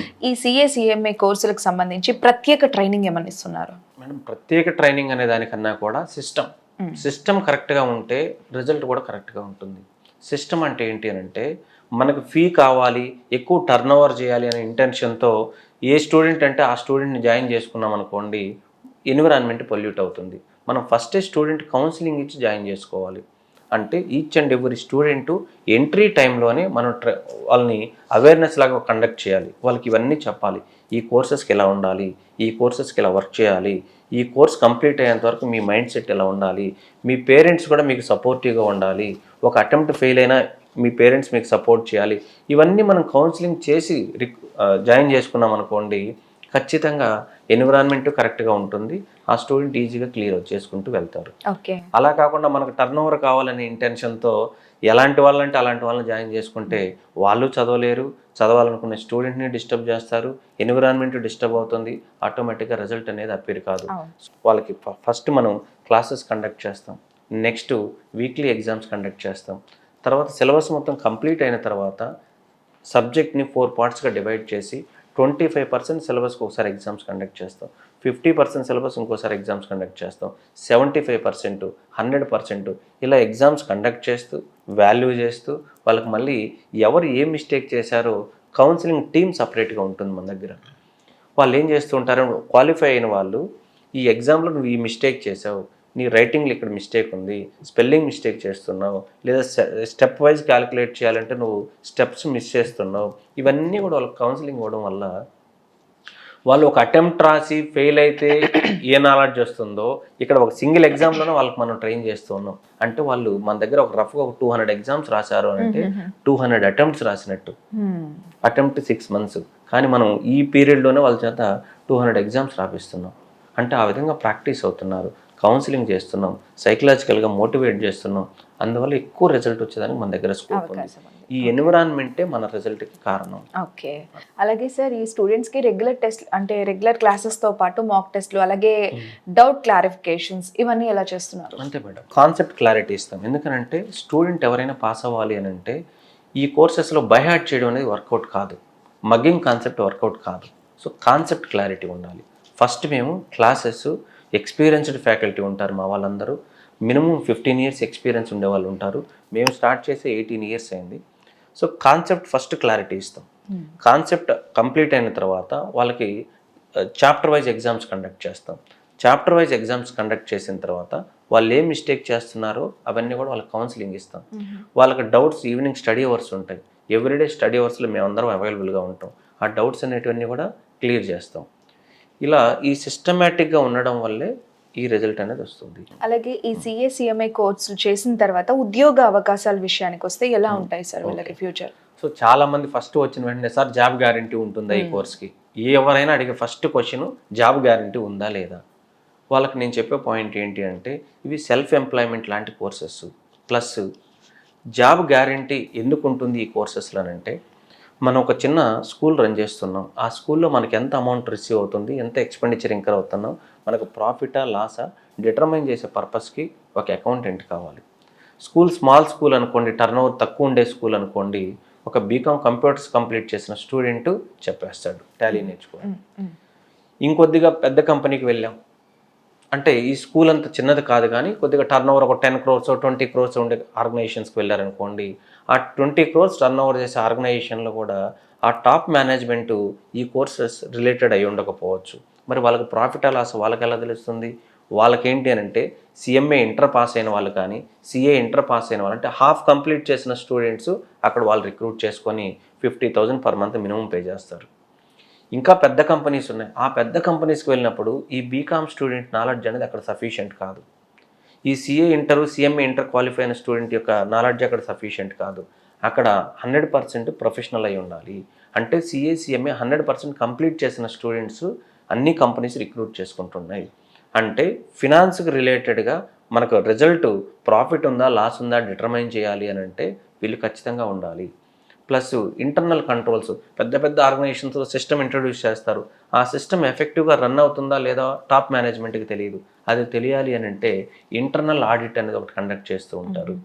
ఈ సిఏ కోర్సులకు సంబంధించి ప్రత్యేక ట్రైనింగ్ ఏమన్నా ఇస్తున్నారు? మేడం, ప్రత్యేక ట్రైనింగ్ అనే దానికన్నా కూడా సిస్టమ్ కరెక్ట్గా ఉంటే రిజల్ట్ కూడా కరెక్ట్గా ఉంటుంది. సిస్టమ్ అంటే ఏంటి అని అంటే మనకు ఫీ కావాలి, ఎక్కువ టర్న్ ఓవర్ చేయాలి అనే ఇంటెన్షన్తో ఏ స్టూడెంట్ అంటే ఆ స్టూడెంట్ని జాయిన్ చేసుకున్నాం అనుకోండి, ఎన్విరాన్మెంట్ పొల్యూట్ అవుతుంది. మనం ఫస్టే స్టూడెంట్ కౌన్సిలింగ్ ఇచ్చి జాయిన్ చేసుకోవాలి. అంటే each and every student entry టైంలోనే మనం వాళ్ళని అవేర్నెస్ లాగా కండక్ట్ చేయాలి. వాళ్ళకి ఇవన్నీ చెప్పాలి. ఈ కోర్సెస్కి ఎలా ఉండాలి, ఈ కోర్సెస్కి ఎలా వర్క్ చేయాలి, ఈ కోర్స్ కంప్లీట్ అయ్యేంత వరకు మీ మైండ్ సెట్ ఎలా ఉండాలి, మీ పేరెంట్స్ కూడా మీకు సపోర్టివ్గా ఉండాలి, ఒక అటెంప్ట్ ఫెయిల్ అయినా మీ పేరెంట్స్ మీకు సపోర్ట్ చేయాలి. ఇవన్నీ మనం కౌన్సిలింగ్ చేసి జాయిన్ చేసుకున్నాం అనుకోండి, ఖచ్చితంగా ఎన్విరాన్మెంట్ కరెక్ట్గా ఉంటుంది. ఆ స్టూడెంట్ ఈజీగా క్లియర్ చేసుకుంటూ వెళ్తారు. అలా కాకుండా మనకు టర్న్ ఓవర్ కావాలనే ఇంటెన్షన్తో ఎలాంటి వాళ్ళంటే అలాంటి వాళ్ళని జాయిన్ చేసుకుంటే వాళ్ళు చదవలేరు, చదవాలనుకునే స్టూడెంట్ని డిస్టర్బ్ చేస్తారు, ఎన్విరాన్మెంట్ డిస్టర్బ్ అవుతుంది, ఆటోమేటిక్గా రిజల్ట్ అనేది అప్పీర్ కాదు. వాళ్ళకి ఫస్ట్ మనం క్లాసెస్ కండక్ట్ చేస్తాం, నెక్స్ట్ వీక్లీ ఎగ్జామ్స్ కండక్ట్ చేస్తాం, తర్వాత సిలబస్ మొత్తం కంప్లీట్ అయిన తర్వాత సబ్జెక్ట్ని 4 పార్ట్స్గా డివైడ్ చేసి 25% సిలబస్కి ఒకసారి ఎగ్జామ్స్ కండక్ట్ చేస్తాం, 50% సిలబస్ ఇంకోసారి ఎగ్జామ్స్ కండక్ట్ చేస్తాం, 75%, 100% ఇలా ఎగ్జామ్స్ కండక్ట్ చేస్తూ వాల్యూ చేస్తూ వాళ్ళకి మళ్ళీ ఎవరు ఏ మిస్టేక్ చేశారో కౌన్సిలింగ్ టీమ్ సపరేట్గా ఉంటుంది మన దగ్గర. వాళ్ళు ఏం చేస్తూ ఉంటారో క్వాలిఫై అయిన వాళ్ళు ఈ ఎగ్జామ్లో నువ్వు ఈ మిస్టేక్ చేసావు, నీ రైటింగ్లో ఇక్కడ మిస్టేక్ ఉంది, స్పెల్లింగ్ మిస్టేక్ చేస్తున్నావు, లేదా స్టెప్ వైజ్ క్యాలిక్యులేట్ చేయాలంటే నువ్వు స్టెప్స్ మిస్ చేస్తున్నావు, ఇవన్నీ కూడా వాళ్ళకి కౌన్సిలింగ్ ఇవ్వడం వల్ల వాళ్ళు ఒక అటెంప్ట్ రాసి ఫెయిల్ అయితే ఏ నాలెడ్జ్ వస్తుందో ఇక్కడ ఒక సింగిల్ ఎగ్జామ్లోనే వాళ్ళకి మనం ట్రైన్ చేస్తూ ఉన్నాం. అంటే వాళ్ళు మన దగ్గర ఒక రఫ్గా ఒక 200 ఎగ్జామ్స్ రాశారు అని అంటే 200 అటెంప్ట్స్ రాసినట్టు. అటెంప్ట్ 6 months, కానీ మనం ఈ పీరియడ్లోనే వాళ్ళ చేత 200 ఎగ్జామ్స్ రాపిస్తున్నాం. అంటే ఆ విధంగా ప్రాక్టీస్ అవుతున్నారు, కౌన్సిలింగ్ చేస్తున్నాం, సైకలాజికల్గా మోటివేట్ చేస్తున్నాం. అందువల్ల ఎక్కువ రిజల్ట్ వచ్చేదానికి మన దగ్గర స్కోప్ ఉంది. ఈ ఎన్విరాన్మెంటే మన రిజల్ట్కి కారణం. ఓకే, అలాగే సార్ ఈ స్టూడెంట్స్కి రెగ్యులర్ టెస్ట్ అంటే రెగ్యులర్ క్లాసెస్తో పాటు మాక్ టెస్ట్లు అలాగే డౌట్ క్లారిఫికేషన్స్ ఇవన్నీ ఎలా చేస్తున్నారు? అంతే మేడం, కాన్సెప్ట్ క్లారిటీ ఇస్తాం. ఎందుకంటే స్టూడెంట్ ఎవరైనా పాస్ అవ్వాలి అని అంటే ఈ కోర్సెస్లో బైహార్ట్ చేయడం అనేది వర్కౌట్ కాదు, మగ్గింగ్ కాన్సెప్ట్ వర్కౌట్ కాదు. సో కాన్సెప్ట్ క్లారిటీ ఉండాలి. ఫస్ట్ మేము క్లాసెస్ ఎక్స్పీరియన్స్డ్ ఫ్యాకల్టీ ఉంటారు మా వాళ్ళందరూ, మినిమం 15 years ఎక్స్పీరియన్స్ ఉండే వాళ్ళు ఉంటారు. మేము స్టార్ట్ చేసి 18 years అయింది. సో కాన్సెప్ట్ ఫస్ట్ క్లారిటీ ఇస్తాం. కాన్సెప్ట్ కంప్లీట్ అయిన తర్వాత వాళ్ళకి చాప్టర్ వైజ్ ఎగ్జామ్స్ కండక్ట్ చేస్తాం. చాప్టర్ వైజ్ ఎగ్జామ్స్ కండక్ట్ చేసిన తర్వాత వాళ్ళు ఏం మిస్టేక్ చేస్తున్నారో అవన్నీ కూడా వాళ్ళకి కౌన్సిలింగ్ ఇస్తాం. వాళ్ళకి డౌట్స్ ఈవినింగ్ స్టడీ అవర్స్ ఉంటాయి, ఎవ్రీడే స్టడీ అవర్స్లో మేమందరం అవైలబుల్గా ఉంటాం. ఆ డౌట్స్ అనేటివన్నీ కూడా క్లియర్ చేస్తాం. ఇలా ఈ సిస్టమేటిక్గా ఉండడం వల్లే ఈ రిజల్ట్ అనేది వస్తుంది. అలాగే ఈ CA/CMA కోర్సులు చేసిన తర్వాత ఉద్యోగ అవకాశాల విషయానికి వస్తే ఎలా ఉంటాయి సార్ వీళ్ళకి ఫ్యూచర్? సో చాలా మంది ఫస్ట్ వచ్చిన వెంటనే సార్ జాబ్ గ్యారంటీ ఉంటుందా ఈ కోర్స్కి, ఎవరైనా అడిగే ఫస్ట్ క్వశ్చన్ జాబ్ గ్యారంటీ ఉందా లేదా. వాళ్ళకి నేను చెప్పే పాయింట్ ఏంటి అంటే ఇవి సెల్ఫ్ ఎంప్లాయ్మెంట్ లాంటి కోర్సెస్. ప్లస్ జాబ్ గ్యారంటీ ఎందుకు ఉంటుంది ఈ కోర్సెస్లో అంటే మనం ఒక చిన్న స్కూల్ రన్ చేస్తున్నాం, ఆ స్కూల్లో మనకి ఎంత అమౌంట్ రిసీవ్ అవుతుంది, ఎంత ఎక్స్పెండిచర్ ఇంకర్ అవుతున్నాం, మనకు ప్రాఫిటా లాసా డిటర్మైన్ చేసే పర్పస్కి ఒక అకౌంటెంట్ కావాలి. స్మాల్ స్కూల్ అనుకోండి, టర్నోవర్ తక్కువ ఉండే స్కూల్ అనుకోండి, ఒక బీకామ్ కంప్యూటర్స్ కంప్లీట్ చేసిన స్టూడెంట్ చెప్పేస్తాడు టాలీ నేర్చుకోవాలి. ఇంకొద్దిగా పెద్ద కంపెనీకి వెళ్ళాం అంటే ఈ స్కూల్ అంత చిన్నది కాదు, కానీ కొద్దిగా టర్నోవర్ ఒక 10 crores 20 crores ఉండే ఆర్గనైజేషన్స్కి వెళ్ళారనుకోండి, ఆ 20 crores టర్నోవర్ చేసే ఆర్గనైజేషన్లో కూడా ఆ టాప్ మేనేజ్మెంట్ ఈ కోర్సెస్ రిలేటెడ్ అయి ఉండకపోవచ్చు. మరి వాళ్ళకి ప్రాఫిట్ లాస్ వాళ్ళకి ఎలా తెలుస్తుంది? వాళ్ళకేంటి అని అంటే CMA ఇంటర్ పాస్ అయిన వాళ్ళు కానీ CA ఇంటర్ పాస్ అయిన వాళ్ళు అంటే హాఫ్ కంప్లీట్ చేసిన స్టూడెంట్స్ అక్కడ వాళ్ళు రిక్రూట్ చేసుకొని 50,000 per month మినిమం పే చేస్తారు. ఇంకా పెద్ద కంపెనీస్ ఉన్నాయి, ఆ పెద్ద కంపెనీస్కి వెళ్ళినప్పుడు ఈ బీకామ్ స్టూడెంట్ నాలెడ్జ్ అనేది అక్కడ సఫిషియెంట్ కాదు. ఈ CMA ఇంటర్ క్వాలిఫై అయిన స్టూడెంట్ యొక్క నాలెడ్జ్ అక్కడ సఫిషియెంట్ కాదు. అక్కడ 100% ప్రొఫెషనల్ అయి ఉండాలి. అంటే CMA 100% కంప్లీట్ చేసిన స్టూడెంట్స్ అన్ని కంపెనీస్ రిక్రూట్ చేసుకుంటున్నాయి. అంటే ఫినాన్స్కి రిలేటెడ్గా మనకు రిజల్ట్ ప్రాఫిట్ ఉందా లాస్ ఉందా డిటర్మైన్ చేయాలి అని అంటే వీళ్ళు ఖచ్చితంగా ఉండాలి. ప్లస్ ఇంటర్నల్ కంట్రోల్స్, పెద్ద పెద్ద ఆర్గనైజేషన్స్లో సిస్టమ్ ఇంట్రడ్యూస్ చేస్తారు, ఆ సిస్టమ్ ఎఫెక్టివ్గా రన్ అవుతుందా లేదా టాప్ మేనేజ్మెంట్కి తెలియదు. అది తెలియాలి అని అంటే ఇంటర్నల్ ఆడిట్ అనేది ఒకటి కండక్ట్ చేస్తూ ఉంటారు.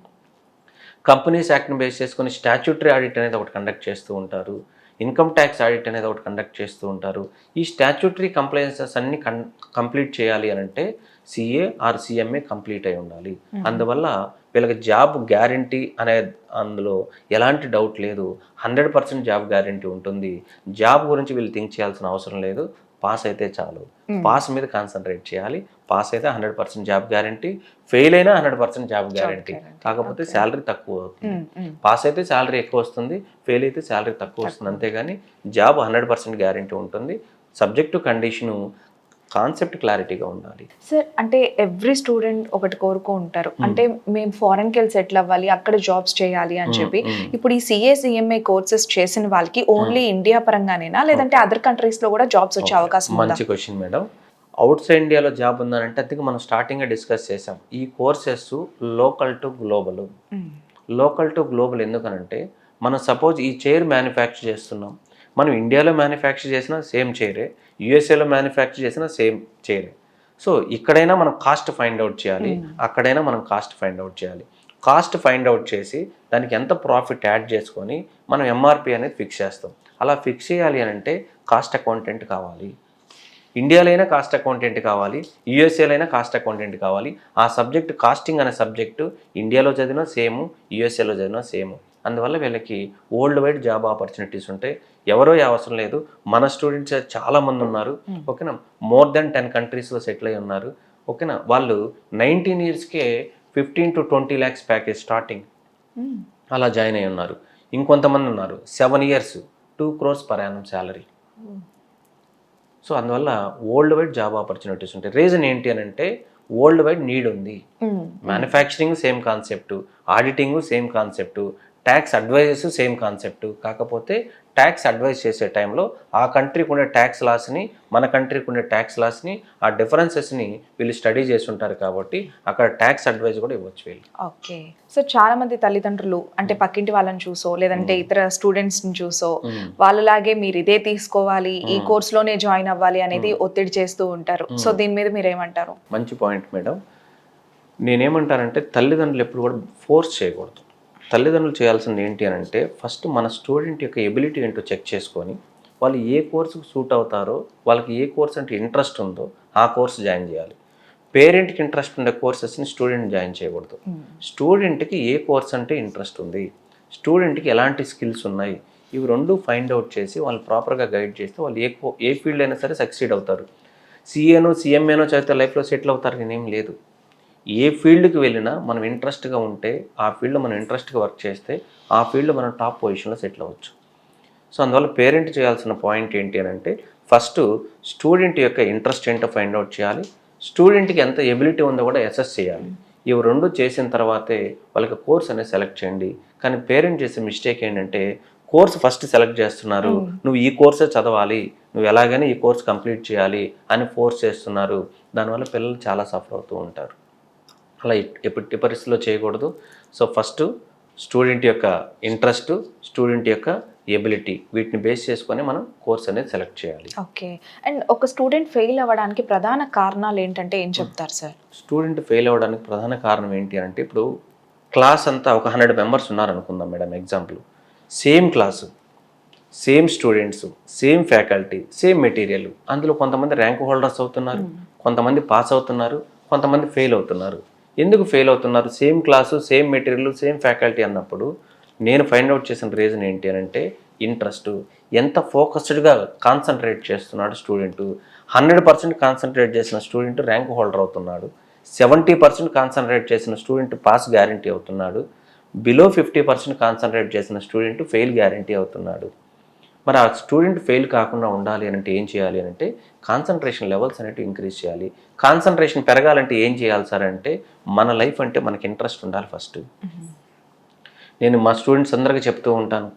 కంపెనీస్ యాక్ట్ని బేస్ చేసుకొని స్టాచ్యూటరీ ఆడిట్ అనేది ఒకటి కండక్ట్ చేస్తూ ఉంటారు. ఇన్కమ్ ట్యాక్స్ ఆడిట్ అనేది ఒకటి కండక్ట్ చేస్తూ ఉంటారు. ఈ స్టాచ్యూటరీ కంప్లైన్సెస్ అన్ని కంప్లీట్ చేయాలి అని అంటే CA ఆర్ CMA కంప్లీట్ అయి ఉండాలి. అందువల్ల వీళ్ళకి జాబ్ గ్యారంటీ అనే అందులో ఎలాంటి డౌట్ లేదు, 100% జాబ్ గ్యారంటీ ఉంటుంది. జాబ్ గురించి వీళ్ళు థింక్ చేయాల్సిన అవసరం లేదు, పాస్ అయితే చాలు. పాస్ మీద కాన్సన్ట్రేట్ చేయాలి. పాస్ అయితే 100% జాబ్ గ్యారంటీ, ఫెయిల్ అయినా 100% జాబ్ గ్యారంటీ. కాకపోతే శాలరీ తక్కువ అవుతుంది. పాస్ అయితే శాలరీ ఎక్కువ వస్తుంది, ఫెయిల్ అయితే శాలరీ తక్కువ వస్తుంది. అంతేగాని జాబ్ 100% గ్యారంటీ ఉంటుంది. సబ్జెక్టు కండిషను కాన్సెప్ట్ క్లారిటీగా ఉండాలి. సార్ అంటే ఎవ్రీ స్టూడెంట్ ఒకటి కోరుకో ఉంటారు, అంటే మేము ఫారెన్కి వెళ్ళి సెటిల్ అవ్వాలి, అక్కడ జాబ్స్ చేయాలి అని చెప్పి. ఇప్పుడు ఈ CA/CMA కోర్సెస్ చేసిన వాళ్ళకి ఓన్లీ ఇండియా పరంగానేనా లేదంటే అదర్ కంట్రీస్లో కూడా జాబ్స్ వచ్చే అవకాశం ఉందా? మంచి క్వశ్చన్ మేడం. అవుట్ సైడ్ ఇండియాలో జాబ్ ఉందనంటే అందుకే మనం స్టార్టింగ్గా డిస్కస్ చేసాం, ఈ courses local to global. Local to global ఎందుకనంటే మనం సపోజ్ ఈ చైర్ మ్యానుఫ్యాక్చర్ చేస్తున్నాం, మనం ఇండియాలో మ్యానుఫ్యాక్చర్ చేసిన సేమ్ చైరే, USAలో మ్యానుఫ్యాక్చర్ చేసిన సేమ్ చైరే. సో ఇక్కడైనా మనం కాస్ట్ ఫైండ్ అవుట్ చేయాలి, అక్కడైనా మనం కాస్ట్ ఫైండ్ అవుట్ చేయాలి. కాస్ట్ ఫైండ్ అవుట్ చేసి దానికి ఎంత ప్రాఫిట్ యాడ్ చేసుకొని మనం MRP అనేది ఫిక్స్ చేస్తాం. అలా ఫిక్స్ చేయాలి అని అంటే కాస్ట్ అకౌంటెంట్ కావాలి. ఇండియాలో అయినా కాస్ట్ అకౌంటెంట్ కావాలి, USAలో అయినా కాస్ట్ అకౌంటెంట్ కావాలి. ఆ సబ్జెక్ట్ కాస్టింగ్ అనే సబ్జెక్టు ఇండియాలో చదివినా సేమ్, USAలో చదివినా సేమ్. అందువల్ల వీళ్ళకి వరల్డ్ వైడ్ జాబ్ ఆపర్చునిటీస్ ఉంటాయి. ఎవరో అవసరం లేదు, మన స్టూడెంట్స్ చాలామంది ఉన్నారు. ఓకేనా, more than 10 countries సెటిల్ అయి ఉన్నారు. ఓకేనా, వాళ్ళు 19 yearsకే 15 to 20 lakhs ప్యాకేజ్ స్టార్టింగ్ అలా జాయిన్ అయి ఉన్నారు. ఇంకొంతమంది ఉన్నారు 7 years 2 crores per annum salary. So అందువల్ల వరల్డ్ వైడ్ జాబ్ ఆపర్చునిటీస్ ఉంటాయి. రీజన్ ఏంటి అని అంటే వరల్డ్ వైడ్ నీడ్ ఉంది. Manufacturing same concept, auditing same concept, tax advises same concept. కాకపోతే ట్యాక్స్ అడ్వైజ్ చేసే టైంలో ఆ కంట్రీకి ఉండే ట్యాక్స్ లాస్ని, మన కంట్రీకి ఉండే ట్యాక్స్ లాస్ని, ఆ డిఫరెన్సెస్ని వీళ్ళు స్టడీ చేసి ఉంటారు కాబట్టి అక్కడ ట్యాక్స్ అడ్వైజ్ కూడా ఇవ్వచ్చు వీళ్ళు. ఓకే. సో చాలా మంది తల్లిదండ్రులు అంటే పక్కింటి వాళ్ళని చూసో లేదంటే ఇతర స్టూడెంట్స్ని చూసో వాళ్ళలాగే మీరు ఇదే తీసుకోవాలి, ఈ కోర్సులోనే జాయిన్ అవ్వాలి అనేది ఒత్తిడి చేస్తూ ఉంటారు. సో దీని మీద మీరు ఏమంటారు? మంచి పాయింట్ మేడం. నేనేమంటానంటే తల్లిదండ్రులు ఎప్పుడు కూడా ఫోర్స్ చేయకూడదు. తల్లిదండ్రులు చేయాల్సింది ఏంటి అని అంటే ఫస్ట్ మన స్టూడెంట్ యొక్క ఎబిలిటీ ఏంటో చెక్ చేసుకొని వాళ్ళు ఏ కోర్సుకు సూట్ అవుతారో, వాళ్ళకి ఏ కోర్స్ అంటే ఇంట్రెస్ట్ ఉందో ఆ కోర్సు జాయిన్ చేయాలి. పేరెంట్కి ఇంట్రెస్ట్ ఉండే కోర్సెస్ని స్టూడెంట్ జాయిన్ చేయకూడదు. స్టూడెంట్కి ఏ కోర్స్ అంటే ఇంట్రెస్ట్ ఉంది, స్టూడెంట్కి ఎలాంటి స్కిల్స్ ఉన్నాయి, ఇవి రెండు ఫైండ్ అవుట్ చేసి వాళ్ళు ప్రాపర్గా గైడ్ చేస్తే వాళ్ళు ఏ ఫీల్డ్ అయినా సరే సక్సీడ్ అవుతారు. సిఏనో సిఎంఏనో చదివితే లైఫ్లో సెటిల్ అవుతారు నేనేం లేదు. ఏ ఫీల్డ్కి వెళ్ళినా మనం ఇంట్రెస్ట్గా ఉంటే, ఆ ఫీల్డ్లో మనం ఇంట్రెస్ట్గా వర్క్ చేస్తే ఆ ఫీల్డ్లో మనం టాప్ పొజిషన్లో సెటిల్ అవ్వచ్చు. సో అందువల్ల పేరెంట్ చేయాల్సిన పాయింట్ ఏంటి అని అంటే ఫస్ట్ స్టూడెంట్ యొక్క ఇంట్రెస్ట్ ఏంటో ఫైండ్ అవుట్ చేయాలి, స్టూడెంట్కి ఎంత ఎబిలిటీ ఉందో కూడా అసెస్ చేయాలి. ఇవి రెండు చేసిన తర్వాతే వాళ్ళకి కోర్స్ అనేది సెలెక్ట్ చేయండి. కానీ పేరెంట్ చేసే మిస్టేక్ ఏంటంటే కోర్స్ ఫస్ట్ సెలెక్ట్ చేస్తున్నారు, నువ్వు ఈ కోర్సే చదవాలి, నువ్వు ఎలాగైనా ఈ కోర్స్ కంప్లీట్ చేయాలి అని ఫోర్స్ చేస్తున్నారు. దానివల్ల పిల్లలు చాలా సఫర్ అవుతూ ఉంటారు. అలా ఎట్టి పరిస్థితిలో చేయకూడదు. సో ఫస్ట్ స్టూడెంట్ యొక్క ఇంట్రెస్ట్, స్టూడెంట్ యొక్క ఎబిలిటీ, వీటిని బేస్ చేసుకొని మనం కోర్స్ అనేది సెలెక్ట్ చేయాలి. ఓకే. అండ్ ఒక స్టూడెంట్ ఫెయిల్ అవ్వడానికి ప్రధాన కారణాలు ఏంటంటే ఏం చెప్తారు సార్? స్టూడెంట్ ఫెయిల్ అవ్వడానికి ప్రధాన కారణం ఏంటి అంటే ఇప్పుడు క్లాస్ అంతా ఒక 100 మెంబర్స్ ఉన్నారనుకుందాం madam example. Same class, same students, same faculty, same material. అందులో కొంతమంది ర్యాంక్ హోల్డర్స్ అవుతున్నారు, కొంతమంది పాస్ అవుతున్నారు, కొంతమంది ఫెయిల్ అవుతున్నారు. ఎందుకు ఫెయిల్ అవుతున్నారు? Same class, same material, same faculty అన్నప్పుడు నేను ఫైండ్ అవుట్ చేసిన రీజన్ ఏంటి అని అంటే ఇంట్రెస్ట్. ఎంత ఫోకస్డ్గా కాన్సన్ట్రేట్ చేస్తున్నాడు స్టూడెంట్. 100% కాన్సన్ట్రేట్ చేసిన స్టూడెంట్ ర్యాంక్ హోల్డర్ అవుతున్నాడు, 70% కాన్సన్ట్రేట్ చేసిన స్టూడెంట్ పాస్ గ్యారంటీ అవుతున్నాడు, బిలో 50% కాన్సన్ట్రేట్ చేసిన స్టూడెంట్ ఫెయిల్ గ్యారంటీ అవుతున్నాడు. మరి ఆ స్టూడెంట్ ఫెయిల్ కాకుండా ఉండాలి అని అంటే ఏం చేయాలి అని అంటే కాన్సన్ట్రేషన్ లెవెల్స్ అనేవి ఇంక్రీజ్ చేయాలి. కాన్సన్ట్రేషన్ పెరగాలంటే ఏం చేయాలి సార్ అంటే మన లైఫ్ అంటే మనకి ఇంట్రెస్ట్ ఉండాలి ఫస్ట్. నేను మా స్టూడెంట్స్ అందరికీ చెప్తూ ఉంటాను,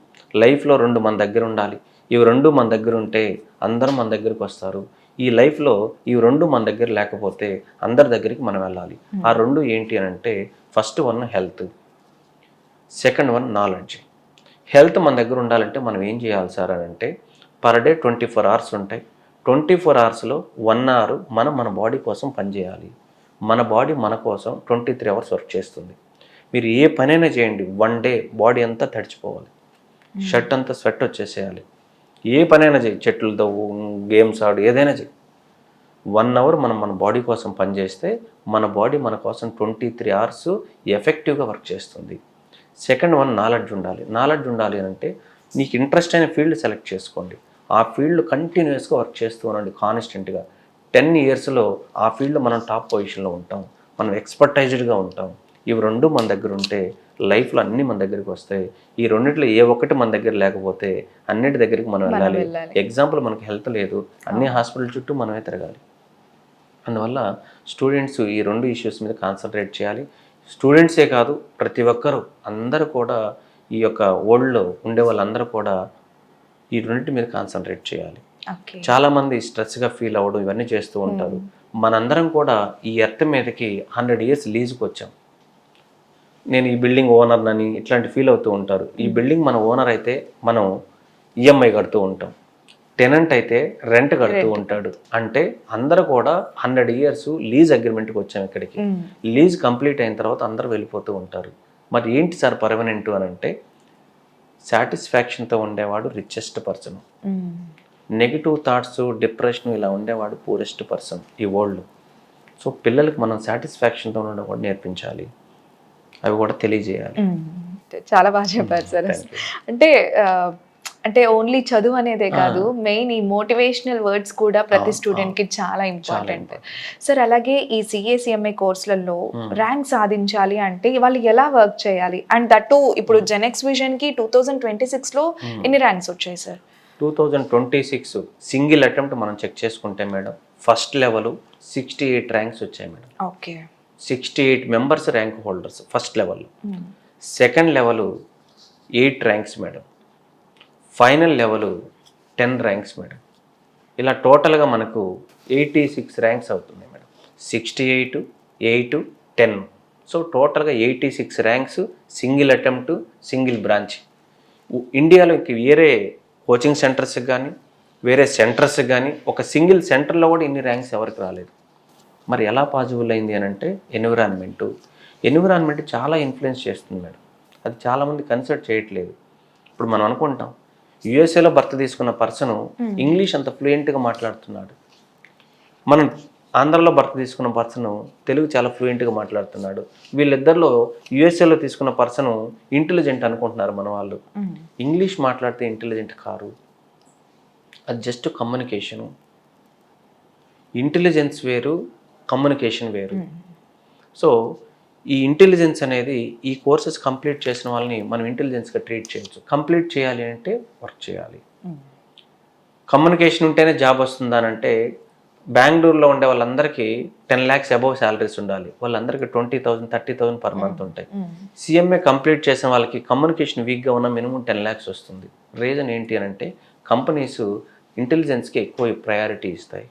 లైఫ్లో 2 మన దగ్గర ఉండాలి. ఇవి 2 మన దగ్గర ఉంటే అందరూ మన దగ్గరికి వస్తారు. ఈ లైఫ్లో ఇవి 2 మన దగ్గర లేకపోతే అందరి దగ్గరికి మనం వెళ్ళాలి. ఆ 2 ఏంటి అని అంటే first one health, second one knowledge. Health మన దగ్గర ఉండాలంటే మనం ఏం చేయాలి సార్ అని అంటే పర్ డే 24 అవర్స్ ఉంటాయి. 24 అవర్స్లో 1 అవర్ మనం మన బాడీ కోసం పనిచేయాలి. మన బాడీ మన కోసం 23 అవర్స్ వర్క్ చేస్తుంది. మీరు ఏ పనైనా చేయండి, 1 డే బాడీ అంతా తడిచిపోవాలి, షర్ట్ అంతా స్వెట్ వచ్చేసేయాలి. ఏ పనైనా చేయి, చెట్లతో గేమ్స్ ఆడు, ఏదైనా చేయి, 1 అవర్ మనం మన బాడీ కోసం పనిచేస్తే మన బాడీ మన కోసం 23 అవర్స్ ఎఫెక్టివ్గా వర్క్ చేస్తుంది. సెకండ్ వన్ నాలెడ్జ్ ఉండాలి. నాలెడ్జ్ ఉండాలి అని అంటే నీకు ఇంట్రెస్ట్ అయిన ఫీల్డ్ సెలెక్ట్ చేసుకోండి, ఆ ఫీల్డ్ కంటిన్యూస్గా వర్క్ చేస్తూ ఉండండి కాన్స్టెంట్గా. 10 ఇయర్స్లో ఆ ఫీల్డ్లో మనం టాప్ పొజిషన్లో ఉంటాం, మనం ఎక్స్పర్టైజ్డ్గా ఉంటాం. ఇవి 2 మన దగ్గర ఉంటే లైఫ్లో అన్నీ మన దగ్గరికి వస్తాయి. ఈ రెండిట్లో ఏ ఒక్కటి మన దగ్గర లేకపోతే అన్నిటి దగ్గరికి మనం వెళ్ళాలి. ఎగ్జాంపుల్ మనకి హెల్త్ లేదు, అన్ని హాస్పిటల్ చుట్టూ మనమే తిరగాలి. అందువల్ల స్టూడెంట్స్ ఈ 2 ఇష్యూస్ మీద కాన్సన్ట్రేట్ చేయాలి. స్టూడెంట్సే కాదు, ప్రతి ఒక్కరు అందరూ కూడా ఈ యొక్క వరల్డ్లో ఉండే వాళ్ళందరూ కూడా ఈ రెండింటి మీద కాన్సన్ట్రేట్ చేయాలి. చాలామంది స్ట్రెస్గా ఫీల్ అవ్వడం ఇవన్నీ చేస్తూ ఉంటారు. మనందరం కూడా ఈ ఎర్త్ మీదకి 100 ఇయర్స్ లీజుకి వచ్చాం. నేను ఈ బిల్డింగ్ ఓనర్ అని ఇట్లాంటి ఫీల్ అవుతూ ఉంటారు. ఈ బిల్డింగ్ మన ఓనర్ అయితే మనం ఈఎంఐ కడుతూ ఉంటాం, టెనెంట్ అయితే రెంట్ కడుతూ ఉంటాడు. అంటే అందరూ కూడా 100 ఇయర్స్ లీజ్ అగ్రిమెంట్కి వచ్చాం ఇక్కడికి. లీజ్ కంప్లీట్ అయిన తర్వాత అందరూ వెళ్ళిపోతూ ఉంటారు. మరి ఏంటి సార్ పర్మనెంట్ అని అంటే సాటిస్ఫాక్షన్తో ఉండేవాడు richest person, negative thoughts, depression ఇలా ఉండేవాడు పూరెస్ట్ పర్సన్ ఈ వరల్డ్లో. సో పిల్లలకి మనం సాటిస్ఫాక్షన్తో ఉండడం కూడా నేర్పించాలి, అవి కూడా తెలియజేయాలి. చాలా బాగా చెప్పారు సార్. అంటే ఓన్లీ చదువు అనేదే కాదు, మెయిన్ ఈ మోటివేషనల్ వర్డ్స్ కూడా ప్రతి స్టూడెంట్ కి చాలా ఇంపార్టెంట్ సార్. అలాగే ఈ సిఏసిఎంఏ కోర్సులలో ర్యాంక్ సాధించాలి అంటే వాళ్ళు ఎలా వర్క్ చేయాలి? అండ్ దట్టు ఇప్పుడు జెనెక్స్ విజన్ కి 2026లో ఎన్ని ర్యాంక్స్ వచ్చాయి సార్? 2026 సింగిల్ అటెంప్ట్ మనం చెక్ చేసుకుంటే మేడం ఫస్ట్ లెవెల్ 68 ర్యాంక్స్ వచ్చాయి madam. Okay. 68 members rank holders first level. Second level 8 ranks madam. Final level 10 ranks madam. ఇలా టోటల్గా మనకు 86 ర్యాంక్స్ అవుతుంది మేడం. 68, 8, 10. సో టోటల్గా 86 ranks single attempt, single branch. ఇండియాలోకి వేరే కోచింగ్ సెంటర్స్కి కానీ వేరే సెంటర్స్కి కానీ ఒక సింగిల్ సెంటర్లో కూడా ఇన్ని ర్యాంక్స్ ఎవరికి రాలేదు. మరి ఎలా పాసిబుల్ అయింది అని అంటే ఎన్విరాన్మెంట్ చాలా ఇన్ఫ్లుయెన్స్ చేస్తుంది మేడం. అది చాలామంది కన్సిడర్ చేయట్లేదు. ఇప్పుడు మనం అనుకుంటాం యుఎస్ఏలో భర్త తీసుకున్న పర్సను ఇంగ్లీష్ అంత ఫ్లూయెంట్గా మాట్లాడుతున్నాడు. మనం ఆంధ్రలో భర్త తీసుకున్న పర్సను తెలుగు చాలా ఫ్లూయెంట్గా మాట్లాడుతున్నాడు. వీళ్ళిద్దరిలో యుఎస్ఏలో తీసుకున్న పర్సను ఇంటెలిజెంట్ అనుకుంటున్నారు మన వాళ్ళు. ఇంగ్లీష్ మాట్లాడితే ఇంటెలిజెంట్ కారు. అది జస్ట్ కమ్యూనికేషను. ఇంటెలిజెన్స్ వేరు, కమ్యూనికేషన్ వేరు. సో ఈ ఇంటెలిజెన్స్ అనేది ఈ కోర్సెస్ కంప్లీట్ చేసిన వాళ్ళని మనం ఇంటెలిజెన్స్గా ట్రీట్ చేయొచ్చు. కంప్లీట్ చేయాలి అంటే వర్క్ చేయాలి. కమ్యూనికేషన్ ఉంటేనే జాబ్ వస్తుందా అంటే బెంగళూరులో ఉండే వాళ్ళందరికీ 10 lakhs అబౌవ్ శాలరీస్ ఉండాలి. వాళ్ళందరికీ 20,000, 30,000 పర్ మంత్ ఉంటాయి. సిఎంఏ కంప్లీట్ చేసిన వాళ్ళకి కమ్యూనికేషన్ వీక్గా ఉన్న మినిమం 10 lakhs వస్తుంది. రీజన్ ఏంటి అని అంటే కంపెనీస్ ఇంటెలిజెన్స్కి ఎక్కువ ప్రయారిటీ ఇస్తాయి.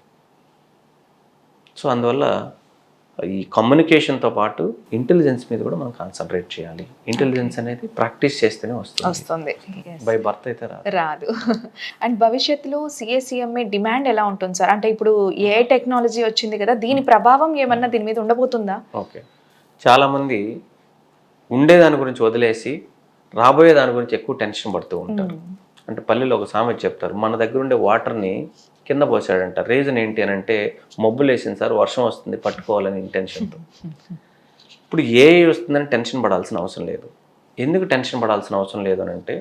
సో అందువల్ల ఈ కమ్యూనికేషన్తో పాటు ఇంటెలిజెన్స్ మీద కూడా మనం కాన్సన్ట్రేట్ చేయాలి. ఇంటెలిజెన్స్ అనేది ప్రాక్టీస్ చేస్తేనే వస్తుంది. బై బర్త్ అయితే రాదు. అండ్ భవిష్యత్తులో సిఎస్సిఎంఏ డిమాండ్ ఎలా ఉంటుంది సార్? అంటే ఇప్పుడు ఏ టెక్నాలజీ వచ్చింది కదా, దీని ప్రభావం ఏమన్నా దీని మీద ఉండబోతుందా? ఓకే, చాలామంది ఉండేదాని గురించి వదిలేసి రాబోయే దాని గురించి ఎక్కువ టెన్షన్ పడుతూ ఉంటారు. అంటే పల్లెలో ఒక సామెత చెప్తారు, మన దగ్గర ఉండే వాటర్ని కింద పోసాడంట. రీజన్ ఏంటి అని అంటే మబ్బులు వేసింది సార్, వర్షం వస్తుంది పట్టుకోవాలని ఇంటెన్షన్తో. ఇప్పుడు ఏఐ వస్తుందని టెన్షన్ పడాల్సిన అవసరం లేదు. ఎందుకు టెన్షన్ పడాల్సిన అవసరం లేదు అని అంటే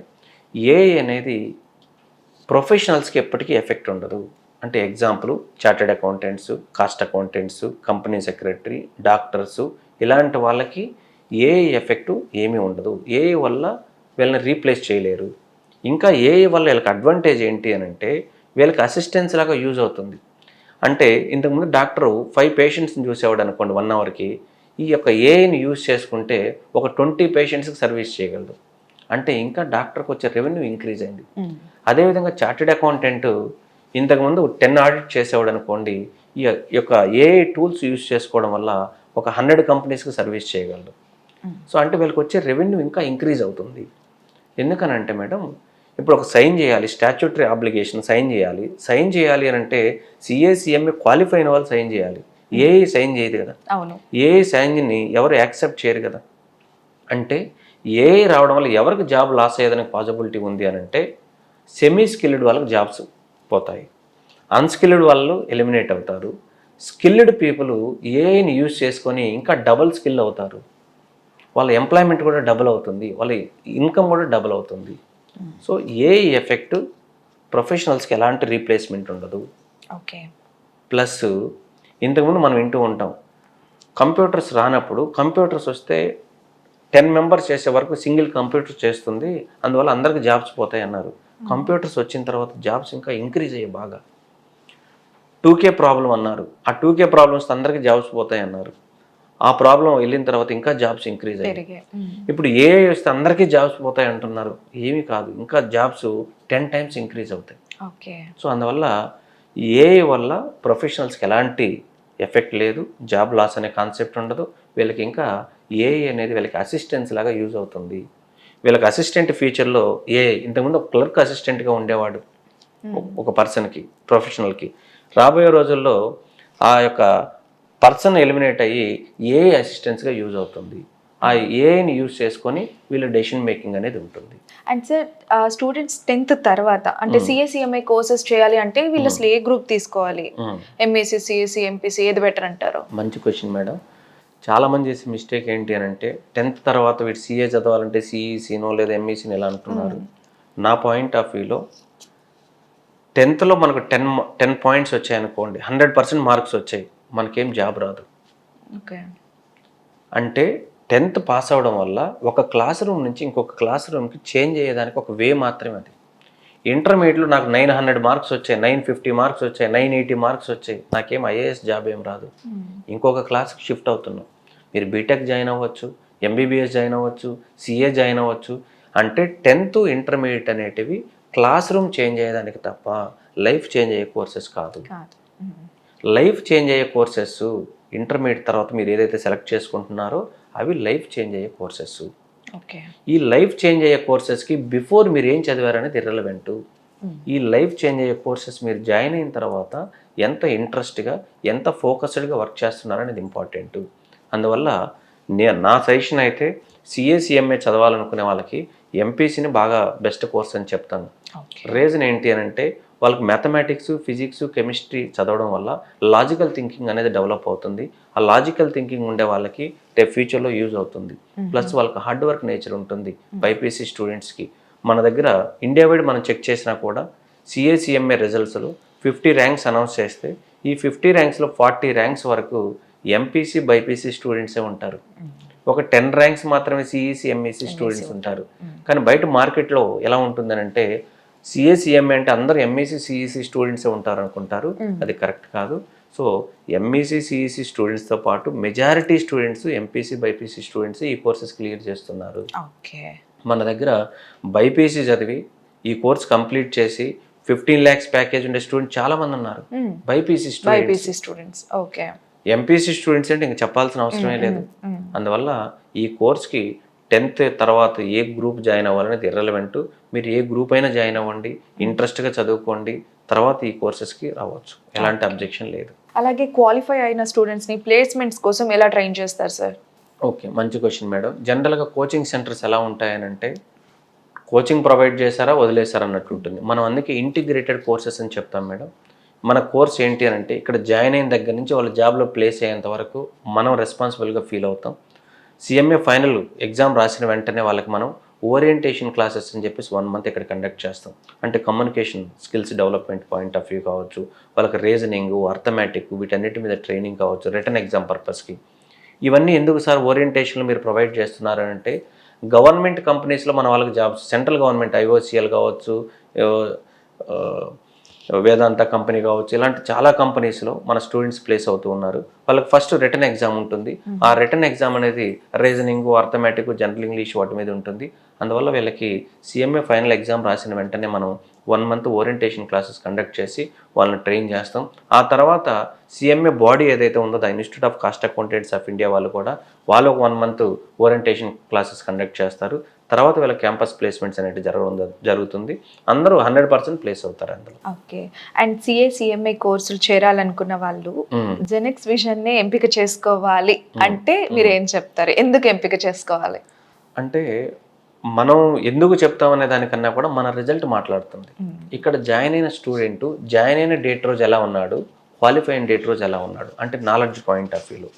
ఏఐ అనేది ప్రొఫెషనల్స్కి ఎప్పటికీ ఎఫెక్ట్ ఉండదు. అంటే example chartered accountants, cost accountants, company secretary, doctors, ఇలాంటి వాళ్ళకి ఏఐ ఎఫెక్ట్ ఏమీ ఉండదు. ఏఐ వల్ల వీళ్ళని రీప్లేస్ చేయలేరు. ఇంకా ఏఐ వల్ల వీళ్ళకి అడ్వాంటేజ్ ఏంటి అని అంటే వీళ్ళకి అసిస్టెన్స్ లాగా యూజ్ అవుతుంది. అంటే ఇంతకుముందు డాక్టరు 5 పేషెంట్స్ని చూసేవాడు అనుకోండి 1 అవర్కి. ఈ యొక్క ఏఐని యూజ్ చేసుకుంటే ఒక 20 పేషెంట్స్కి సర్వీస్ చేయగలదు. అంటే ఇంకా డాక్టర్కి వచ్చే రెవెన్యూ ఇంక్రీజ్ అయింది. అదేవిధంగా చార్టెడ్ అకౌంటెంట్ ఇంతకుముందు 10 ఆడిట్ చేసేవాడు అనుకోండి, ఈ యొక్క ఏఐ టూల్స్ యూజ్ చేసుకోవడం వల్ల ఒక 100 కంపెనీస్కి సర్వీస్ చేయగలదు. సో అంటే వీళ్ళకి వచ్చే రెవెన్యూ ఇంకా ఇంక్రీజ్ అవుతుంది. ఎందుకనంటే మేడం ఇప్పుడు ఒక సైన్ చేయాలి, స్టాట్యూటరీ ఆబ్లిగేషన్ సైన్ చేయాలి అని అంటే సిఏసిఎంఏ క్వాలిఫై అయిన వాళ్ళు సైన్ చేయాలి. ఏఐ సైన్ చేయదు కదా. అవును. ఏఐ సైన్ని ఎవరు యాక్సెప్ట్ చేయరు కదా. అంటే ఏఐ రావడం వల్ల ఎవరికి జాబ్ లాస్ అయ్యేదానికి పాసిబిలిటీ ఉంది అని అంటే సెమీ స్కిల్డ్ వాళ్ళకి జాబ్స్ పోతాయి, అన్స్కిల్డ్ వాళ్ళు ఎలిమినేట్ అవుతారు. స్కిల్డ్ పీపుల్ ఏఐని యూజ్ చేసుకొని ఇంకా డబుల్ స్కిల్ అవుతారు. వాళ్ళ ఎంప్లాయ్మెంట్ కూడా డబుల్ అవుతుంది, వాళ్ళ ఇన్కమ్ కూడా డబుల్ అవుతుంది. సో ఏఐ ఎఫెక్ట్ ప్రొఫెషనల్స్కి ఎలాంటి రీప్లేస్మెంట్ ఉండదు. ఓకే. ప్లస్ ఇంతకుముందు మనం వింటూ ఉంటాం కంప్యూటర్స్ రానప్పుడు, కంప్యూటర్స్ వస్తే 10 మెంబర్స్ చేసే వరకు సింగిల్ కంప్యూటర్ చేస్తుంది, అందువల్ల అందరికి జాబ్స్ పోతాయి అన్నారు. కంప్యూటర్స్ వచ్చిన తర్వాత జాబ్స్ ఇంకా ఇంక్రీజ్ అయ్యాయి బాగా. 2K ప్రాబ్లం అన్నారు, ఆ 2K ప్రాబ్లమ్స్ అందరికీ జాబ్స్ పోతాయి అన్నారు. ఆ ప్రాబ్లం వెళ్ళిన తర్వాత ఇంకా జాబ్స్ ఇంక్రీజ్ అయ్యాయి. ఇప్పుడు ఏఐ వస్తే అందరికీ జాబ్స్ పోతాయి అంటున్నారు. ఏమీ కాదు, ఇంకా జాబ్స్ 10 times ఇంక్రీజ్ అవుతాయి. ఓకే. సో అందువల్ల ఏఐ వల్ల ప్రొఫెషనల్స్కి ఎలాంటి ఎఫెక్ట్ లేదు, జాబ్ లాస్ అనే కాన్సెప్ట్ ఉండదు. వీళ్ళకి ఇంకా ఏఐ అనేది వీళ్ళకి అసిస్టెన్స్ లాగా యూజ్ అవుతుంది. వీళ్ళకి అసిస్టెంట్ ఫీచర్లో ఏఐ ఇంతకుముందు ఒక క్లర్క్ అసిస్టెంట్గా ఉండేవాడు ఒక పర్సన్కి, ప్రొఫెషనల్కి. రాబోయే రోజుల్లో ఆ యొక్క పర్సన్ ఎలిమినేట్ అయ్యి ఏఐ అసిస్టెన్స్గా యూజ్ అవుతుంది. ఆ ఏఐని యూజ్ చేసుకొని వీళ్ళ డెసిషన్ మేకింగ్ అనేది ఉంటుంది. అండ్ సార్ స్టూడెంట్స్ 10th తర్వాత అంటే సిఎస్సిఎంఏ కోర్సెస్ చేయాలి అంటే వీళ్ళు అసలు ఏ గ్రూప్ తీసుకోవాలి? ఎంఎస్సి, సిఎస్సి, ఎంపీసీ ఏది బెటర్ అంటారు? మంచి క్వశ్చన్ మేడం. చాలామంది చేసే మిస్టేక్ ఏంటి అని అంటే 10th తర్వాత వీడు సిఏ చదవాలంటే సిఈసీనో లేదా ఎంఈసీనో ఎలా అంటున్నారు. నా పాయింట్ ఆఫ్ వ్యూలో 10thలో మనకు 10 పాయింట్స్ వచ్చాయనుకోండి, 100% మార్క్స్ వచ్చాయి, మనకేం జాబ్ రాదు. ఓకే. అంటే 10th పాస్ అవడం వల్ల ఒక క్లాస్ రూమ్ నుంచి ఇంకొక క్లాస్ రూమ్కి చేంజ్ అయ్యేదానికి ఒక వే మాత్రమే అది. ఇంటర్మీడియట్లో నాకు 900 మార్క్స్ వచ్చాయి, 950 మార్క్స్ వచ్చాయి, 980 మార్క్స్ వచ్చాయి, నాకేం ఐఏఎస్ జాబ్ ఏం రాదు. ఇంకొక క్లాస్కి షిఫ్ట్ అవుతున్నాం. మీరు బీటెక్ జాయిన్ అవ్వచ్చు, ఎంబీబీఎస్ జాయిన్ అవ్వచ్చు, సిఏ జాయిన్ అవ్వచ్చు. అంటే 10th ఇంటర్మీడియట్ అనేటివి క్లాస్ రూమ్ చేంజ్ అయ్యేదానికి తప్ప లైఫ్ చేంజ్ అయ్యే కోర్సెస్ కాదు. లైఫ్ చేంజ్ అయ్యే కోర్సెస్ ఇంటర్మీడియట్ తర్వాత మీరు ఏదైతే సెలెక్ట్ చేసుకుంటున్నారో అవి లైఫ్ చేంజ్ అయ్యే కోర్సెస్. ఓకే. ఈ లైఫ్ చేంజ్ అయ్యే కోర్సెస్కి బిఫోర్ మీరు ఏం చదివారనేది ఇర్రెలవెంట్. ఈ లైఫ్ చేంజ్ అయ్యే కోర్సెస్ మీరు జాయిన్ అయిన తర్వాత ఎంత ఇంట్రెస్ట్గా, ఎంత ఫోకస్డ్గా వర్క్ చేస్తున్నారనేది ఇంపార్టెంట్. అందువల్ల నా సజెషన్ అయితే సిఏ చదవాలనుకునే వాళ్ళకి ఎంపీసీని బాగా బెస్ట్ కోర్స్ అని చెప్తాను. రీజన్ ఏంటి అని అంటే వాళ్ళకి మ్యాథమెటిక్స్, ఫిజిక్స్, కెమిస్ట్రీ చదవడం వల్ల లాజికల్ థింకింగ్ అనేది డెవలప్ అవుతుంది. ఆ లాజికల్ థింకింగ్ ఉండే వాళ్ళకి రేపు ఫ్యూచర్లో యూజ్ అవుతుంది. ప్లస్ వాళ్ళకి హార్డ్ వర్క్ నేచర్ ఉంటుంది. బైపీసీ స్టూడెంట్స్కి మన దగ్గర ఇండియా వైడ్ మనం చెక్ చేసినా కూడా సిఏ రిజల్ట్స్లో 50 ర్యాంక్స్ అనౌన్స్ చేస్తే ఈ 50 ర్యాంక్స్లో 40 ర్యాంక్స్ వరకు ఎంపీసీ, బైపీసీ స్టూడెంట్సే ఉంటారు. ఒక 10 ర్యాంక్స్ మాత్రమే సిఈసి, ఎంఈసి స్టూడెంట్స్ ఉంటారు. కానీ బయట మార్కెట్లో ఎలా ఉంటుందనంటే సిఏ అంటే అందరూ ఎంఈసి, సిఈసి స్టూడెంట్సే ఉంటారు అనుకుంటారు. అది కరెక్ట్ కాదు. సో ఎంఈసి, సిఈసి స్టూడెంట్స్తో పాటు majority students MPC, BiPC students ఈ కోర్సెస్ క్లియర్ చేస్తున్నారు. మన దగ్గర బైపీసీ చదివి ఈ కోర్స్ కంప్లీట్ చేసి 15 lakhs ప్యాకేజ్ ఉండే స్టూడెంట్ చాలా మంది ఉన్నారు. BiPC students. Okay. MPC students అంటే ఇంక చెప్పాల్సిన అవసరమే లేదు. అందువల్ల ఈ కోర్స్కి 10th తర్వాత ఏ గ్రూప్ జాయిన్ అవ్వాలనేది ఇర్రెలవెంట్. మీరు ఏ గ్రూప్ అయినా జాయిన్ అవ్వండి, ఇంట్రెస్ట్గా చదువుకోండి, తర్వాత ఈ కోర్సెస్కి రావచ్చు. ఎలాంటి అబ్జెక్షన్ లేదు. అలాగే క్వాలిఫై అయిన స్టూడెంట్స్ని ప్లేస్మెంట్స్ కోసం ఎలా ట్రైన్ చేస్తారు సార్? ఓకే, మంచి క్వశ్చన్ మేడం. జనరల్గా కోచింగ్ సెంటర్స్ ఎలా ఉంటాయనంటే కోచింగ్ ప్రొవైడ్ చేశారా, వదిలేశారా అన్నట్టు ఉంటుంది. మనం అందుకే ఇంటిగ్రేటెడ్ కోర్సెస్ అని చెప్తాం మేడం. మన కోర్స్ ఏంటి అని అంటే ఇక్కడ జాయిన్ అయిన దగ్గర నుంచి వాళ్ళ జాబ్లో ప్లేస్ అయ్యేంత వరకు మనం రెస్పాన్సిబుల్గా ఫీల్ అవుతాం. సిఎంఏ ఫైనల్ ఎగ్జామ్ రాసిన వెంటనే వాళ్ళకి మనం ఓరియంటేషన్ క్లాసెస్ అని చెప్పేసి 1 month ఇక్కడ కండక్ట్ చేస్తాం. అంటే communication skills development point of view కావచ్చు, వాళ్ళకి రీజనింగ్, అర్థమెటిక్ వీటన్నిటి మీద ట్రైనింగ్ కావచ్చు, రిటర్న్ ఎగ్జామ్ పర్పస్కి. ఇవన్నీ ఎందుకు సార్ ఓరియంటేషన్లో మీరు ప్రొవైడ్ చేస్తున్నారంటే గవర్నమెంట్ కంపెనీస్లో మన వాళ్ళకి జాబ్స్, సెంట్రల్ గవర్నమెంట్ ఐఓసిఎల్ కావచ్చు, వేదాంత కంపెనీ కావచ్చు, ఇలాంటి చాలా కంపెనీస్లో మన స్టూడెంట్స్ ప్లేస్ అవుతూ ఉన్నారు. వాళ్ళకి ఫస్ట్ రిటర్న్ ఎగ్జామ్ ఉంటుంది. ఆ రిటర్న్ ఎగ్జామ్ అనేది రీజనింగ్, అర్థమెటిక్, జనరల్ ఇంగ్లీష్ వాటి మీద ఉంటుంది. అందువల్ల వీళ్ళకి సిఎంఏ ఫైనల్ ఎగ్జామ్ రాసిన వెంటనే మనం 1 month ఓరియంటేషన్ క్లాసెస్ కండక్ట్ చేసి వాళ్ళని ట్రైన్ చేస్తాం. ఆ తర్వాత సిఎంఏ బాడీ ఏదైతే ఉందో the institute of cost accountants of India వాళ్ళు ఒక 1 month ఓరియంటేషన్ క్లాసెస్ కండక్ట్ చేస్తారు. తర్వాత వీళ్ళ క్యాంపస్ ప్లేస్మెంట్స్ అనేది జరుగుతుంది. అందరూ 100% ప్లేస్ అవుతారు అందులో. ఓకే. అండ్ సిఏ కోర్సులు చేరాలనుకున్న వాళ్ళు జెనెక్స్ విజన్నే ఎంపిక చేసుకోవాలి అంటే మీరు ఏం చెప్తారు? ఎందుకు ఎంపిక చేసుకోవాలి? అంటే మనం ఎందుకు చెప్తామనే దానికన్నా కూడా మన రిజల్ట్ మాట్లాడుతుంది. ఇక్కడ జాయిన్ అయిన స్టూడెంట్ జాయిన్ అయిన డేట్ రోజు ఎలా ఉన్నాడు, క్వాలిఫై అయిన డేట్ రోజు ఎలా ఉన్నాడు అంటే నాలెడ్జ్ పాయింట్ ఆఫ్ వ్యూలో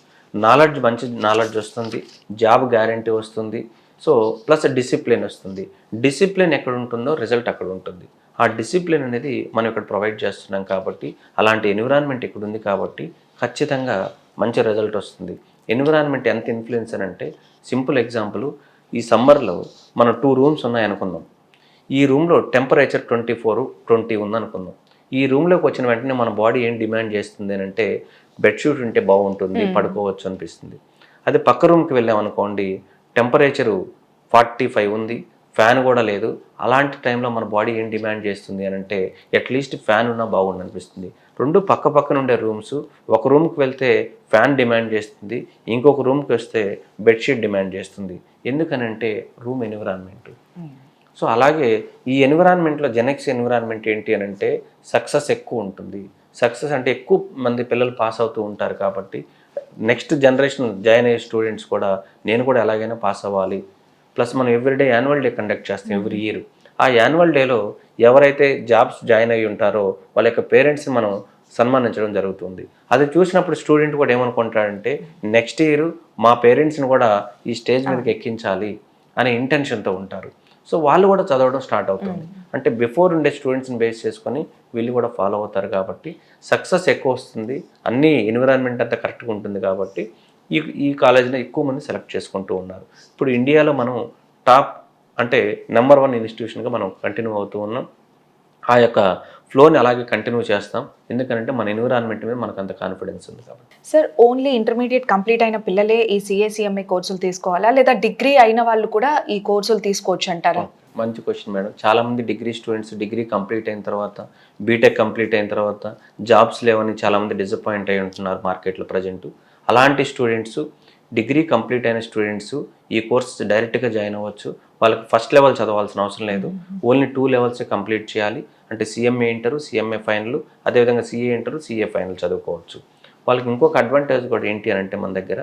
మంచి నాలెడ్జ్ వస్తుంది, జాబ్ గ్యారంటీ వస్తుంది. సో ప్లస్ డిసిప్లిన్ వస్తుంది. డిసిప్లిన్ ఎక్కడ ఉంటుందో రిజల్ట్ అక్కడ ఉంటుంది. ఆ డిసిప్లిన్ అనేది మనం ఇక్కడ ప్రొవైడ్ చేస్తున్నాం కాబట్టి, అలాంటి ఎన్విరాన్మెంట్ ఇక్కడ ఉంది కాబట్టి ఖచ్చితంగా మంచి రిజల్ట్ వస్తుంది. ఎన్విరాన్మెంట్ ఎంత ఇన్ఫ్లుయెన్స్ అని అంటే సింపుల్ ఎగ్జాంపుల్, ఈ సమ్మర్లో మన 2 rooms ఉన్నాయనుకుందాం. ఈ రూమ్లో టెంపరేచర్ 24-20 ఉందనుకుందాం. ఈ రూమ్లోకి వచ్చిన వెంటనే మన బాడీ ఏం డిమాండ్ చేస్తుంది అని అంటే బెడ్షీట్ ఉంటే బాగుంటుంది, పడుకోవచ్చు అనిపిస్తుంది. అదే పక్క రూమ్కి వెళ్ళామనుకోండి, టెంపరేచరు 45 ఉంది, ఫ్యాన్ కూడా లేదు. అలాంటి టైంలో మన బాడీ ఏం డిమాండ్ చేస్తుంది అని అంటే అట్లీస్ట్ ఫ్యాన్ ఉన్నా బాగుండు అనిపిస్తుంది. 2 పక్కన ఉండే రూమ్స్, ఒక రూమ్కి వెళ్తే ఫ్యాన్ డిమాండ్ చేస్తుంది, ఇంకొక రూమ్కి వస్తే బెడ్షీట్ డిమాండ్ చేస్తుంది. ఎందుకనంటే రూమ్ ఎన్విరాన్మెంట్. సో అలాగే ఈ ఎన్విరాన్మెంట్లో జెనెక్స్ ఎన్విరాన్మెంట్ ఏంటి అని అంటే సక్సెస్ ఎక్కువ ఉంటుంది. సక్సెస్ అంటే ఎక్కువ మంది పిల్లలు పాస్ అవుతూ ఉంటారు కాబట్టి నెక్స్ట్ జనరేషన్ జాయిన్ అయ్యే స్టూడెంట్స్ కూడా నేను కూడా ఎలాగైనా పాస్ అవ్వాలి. ప్లస్ మనం ఎవ్రీడే యాన్యువల్ డే కండక్ట్ చేస్తాం ఎవ్రీ ఇయర్. ఆ యాన్యువల్ డేలో ఎవరైతే జాబ్స్ జాయిన్ అయ్యి ఉంటారో వాళ్ళ యొక్క పేరెంట్స్ని మనం సన్మానించడం జరుగుతుంది. అది చూసినప్పుడు స్టూడెంట్ కూడా ఏమనుకుంటాడంటే నెక్స్ట్ ఇయర్ మా పేరెంట్స్ని కూడా ఈ స్టేజ్ మీదకి ఎక్కించాలి అనే ఇంటెన్షన్తో ఉంటారు. సో వాళ్ళు కూడా చదవడం స్టార్ట్ అవుతుంది. అంటే బిఫోర్ ఉండే స్టూడెంట్స్ని బేస్ చేసుకొని వీళ్ళు కూడా ఫాలో అవుతారు కాబట్టి సక్సెస్ ఎక్కువ వస్తుంది. అన్ని ఎన్విరాన్మెంట్ అంతా కరెక్ట్గా ఉంటుంది కాబట్టి ఈ కాలేజీలో ఎక్కువ మంది సెలెక్ట్ చేసుకుంటూ ఉన్నారు. ఇప్పుడు ఇండియాలో మనం టాప్ అంటే నెంబర్ 1 ఇన్స్టిట్యూషన్గా మనం కంటిన్యూ అవుతూ ఉన్నాం. ఆ యొక్క ఫ్లోని అలాగే కంటిన్యూ చేస్తాం. ఎందుకంటే మన ఎన్విరాన్మెంట్ మీద మనకు అంత కాన్ఫిడెన్స్ ఉంది కాబట్టి. సార్ ఓన్లీ ఇంటర్మీడియట్ కంప్లీట్ అయిన పిల్లలే ఈ సిఏసిఎంఏ కోర్సులు తీసుకోవాలా, లేదా డిగ్రీ అయిన వాళ్ళు కూడా ఈ కోర్సులు తీసుకోవచ్చు అంటారా? మంచి క్వశ్చన్ మేడం. చాలామంది డిగ్రీ స్టూడెంట్స్ డిగ్రీ కంప్లీట్ అయిన తర్వాత, బీటెక్ కంప్లీట్ అయిన తర్వాత జాబ్స్ లేవని చాలామంది డిసప్పాయింట్ అయి ఉంటున్నారు మార్కెట్లో ప్రజెంట్. అలాంటి స్టూడెంట్స్, డిగ్రీ కంప్లీట్ అయిన స్టూడెంట్స్ ఈ కోర్స్ డైరెక్ట్గా జాయిన్ అవ్వచ్చు. వాళ్ళకి ఫస్ట్ లెవెల్ చదవాల్సిన అవసరం లేదు. ఓన్లీ 2 లెవెల్సే కంప్లీట్ చేయాలి. అంటే సిఎంఏ ఇంటరు, సిఎంఏ ఫైనల్, అదేవిధంగా సిఏ ఇంటరు, సిఏ ఫైనల్ చదువుకోవచ్చు. వాళ్ళకి ఇంకొక అడ్వాంటేజ్ కూడా ఏంటి అని అంటే మన దగ్గర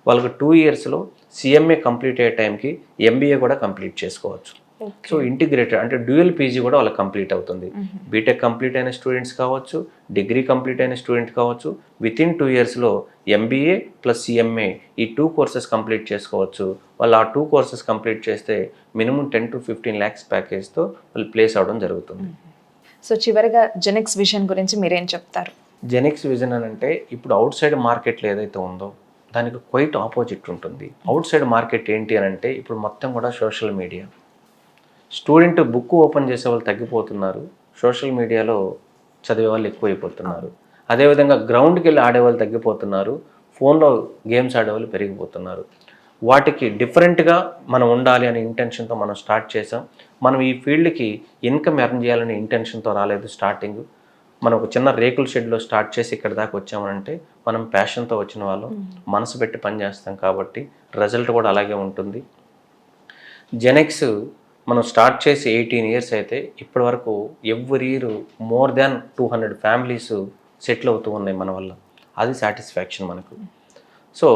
వాళ్ళకి 2 ఇయర్స్లో సిఎంఏ కంప్లీట్ అయ్యే టైంకి ఎంబీఏ కూడా కంప్లీట్ చేసుకోవచ్చు. సో ఇంటిగ్రేటెడ్ అంటే డ్యూయల్ పీజీ కూడా వాళ్ళకి కంప్లీట్ అవుతుంది. బీటెక్ కంప్లీట్ అయిన స్టూడెంట్స్ కావచ్చు, డిగ్రీ కంప్లీట్ అయిన స్టూడెంట్ కావచ్చు, వితిన్ 2 ఇయర్స్లో ఎంబీఏ ప్లస్ సిఎంఏ ఈ 2 కోర్సెస్ కంప్లీట్ చేసుకోవచ్చు. వాళ్ళు ఆ 2 కోర్సెస్ కంప్లీట్ చేస్తే మినిమం 10 to 15 lakhs ప్యాకేజ్తో వాళ్ళు ప్లేస్ అవడం జరుగుతుంది. సో చివరిగా జెనెక్స్ విజన్ గురించి మీరేం చెప్తారు? జెనెక్స్ విజన్ అని అంటే ఇప్పుడు అవుట్ సైడ్ మార్కెట్లో ఏదైతే ఉందో దానికి క్వైట్ ఆపోజిట్ ఉంటుంది. అవుట్ సైడ్ మార్కెట్ ఏంటి అని అంటే ఇప్పుడు మొత్తం కూడా social media. Student book open చేసే వాళ్ళు తగ్గిపోతున్నారు, సోషల్ మీడియాలో చదివే వాళ్ళు ఎక్కువైపోతున్నారు. అదేవిధంగా గ్రౌండ్కి వెళ్ళి ఆడేవాళ్ళు తగ్గిపోతున్నారు, ఫోన్లో గేమ్స్ ఆడేవాళ్ళు పెరిగిపోతున్నారు. వాటికి డిఫరెంట్గా మనం ఉండాలి అనే ఇంటెన్షన్తో మనం స్టార్ట్ చేసాం. మనం ఈ ఫీల్డ్కి ఇన్కమ్ ఎర్న్ చేయాలనే ఇంటెన్షన్తో రాలేదు స్టార్టింగ్. మనం ఒక చిన్న రేకుల షెడ్లో స్టార్ట్ చేసి ఇక్కడ దాకా వచ్చామనంటే మనం ప్యాషన్తో వచ్చిన వాళ్ళం, మనసు పెట్టి పని చేస్తాం కాబట్టి రిజల్ట్ కూడా అలాగే ఉంటుంది. జెనెక్స్ మనం స్టార్ట్ చేసి 18 years అయితే ఇప్పటి వరకు every year more than 200 families settle అవుతూ ఉన్నాయి మన వల్ల. అది సాటిస్ఫాక్షన్ మనకు. సో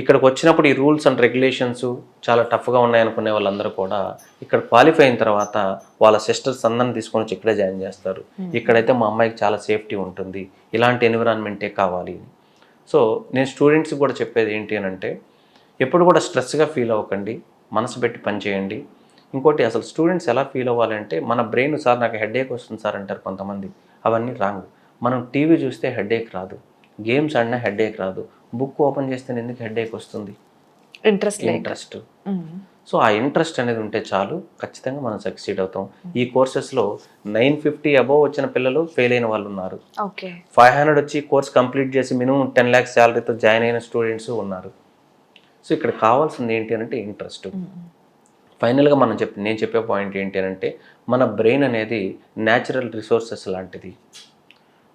ఇక్కడికి వచ్చినప్పుడు ఈ రూల్స్ అండ్ రెగ్యులేషన్స్ చాలా టఫ్గా ఉన్నాయనుకునే వాళ్ళందరూ కూడా ఇక్కడ క్వాలిఫై అయిన తర్వాత వాళ్ళ సిస్టర్స్ అందరిని తీసుకొని వచ్చి ఇక్కడే జాయిన్ చేస్తారు. ఇక్కడైతే మా అమ్మాయికి చాలా సేఫ్టీ ఉంటుంది, ఇలాంటి ఎన్విరాన్మెంటే కావాలి. సో నేను స్టూడెంట్స్కి కూడా చెప్పేది ఏంటి అని అంటే ఎప్పుడు కూడా స్ట్రెస్గా ఫీల్ అవ్వకండి, మనసు పెట్టి పని చేయండి. ఇంకోటి అసలు స్టూడెంట్స్ ఎలా ఫీల్ అవ్వాలంటే మన బ్రెయిన్ సార్ నాకు హెడేక్ వస్తుంది సార్ అంటారు కొంతమంది. అవన్నీ రాంగ్. మనం టీవీ చూస్తే హెడేక్ రాదు, గేమ్స్ ఆడినా హెడేక్ రాదు, బుక్ ఓపెన్ చేస్తే ఎందుకు హెడేక్ వస్తుంది? ఇంట్రెస్ట్. సో ఆ ఇంట్రెస్ట్ అనేది ఉంటే చాలు, ఖచ్చితంగా మనం సక్సీడ్ అవుతాం. ఈ కోర్సెస్లో 950 అబోవ్ వచ్చిన పిల్లలు ఫెయిల్ అయిన వాళ్ళు ఉన్నారు. 500 వచ్చి కోర్స్ కంప్లీట్ చేసి మినిమం 10 lakhs శాలరీతో జాయిన్ అయిన స్టూడెంట్స్ ఉన్నారు. సో ఇక్కడ కావాల్సింది ఏంటి అంటే ఇంట్రెస్ట్. ఫైనల్గా నేను చెప్పే పాయింట్ ఏంటి అంటే మన బ్రెయిన్ అనేది న్యాచురల్ రిసోర్సెస్ లాంటిది.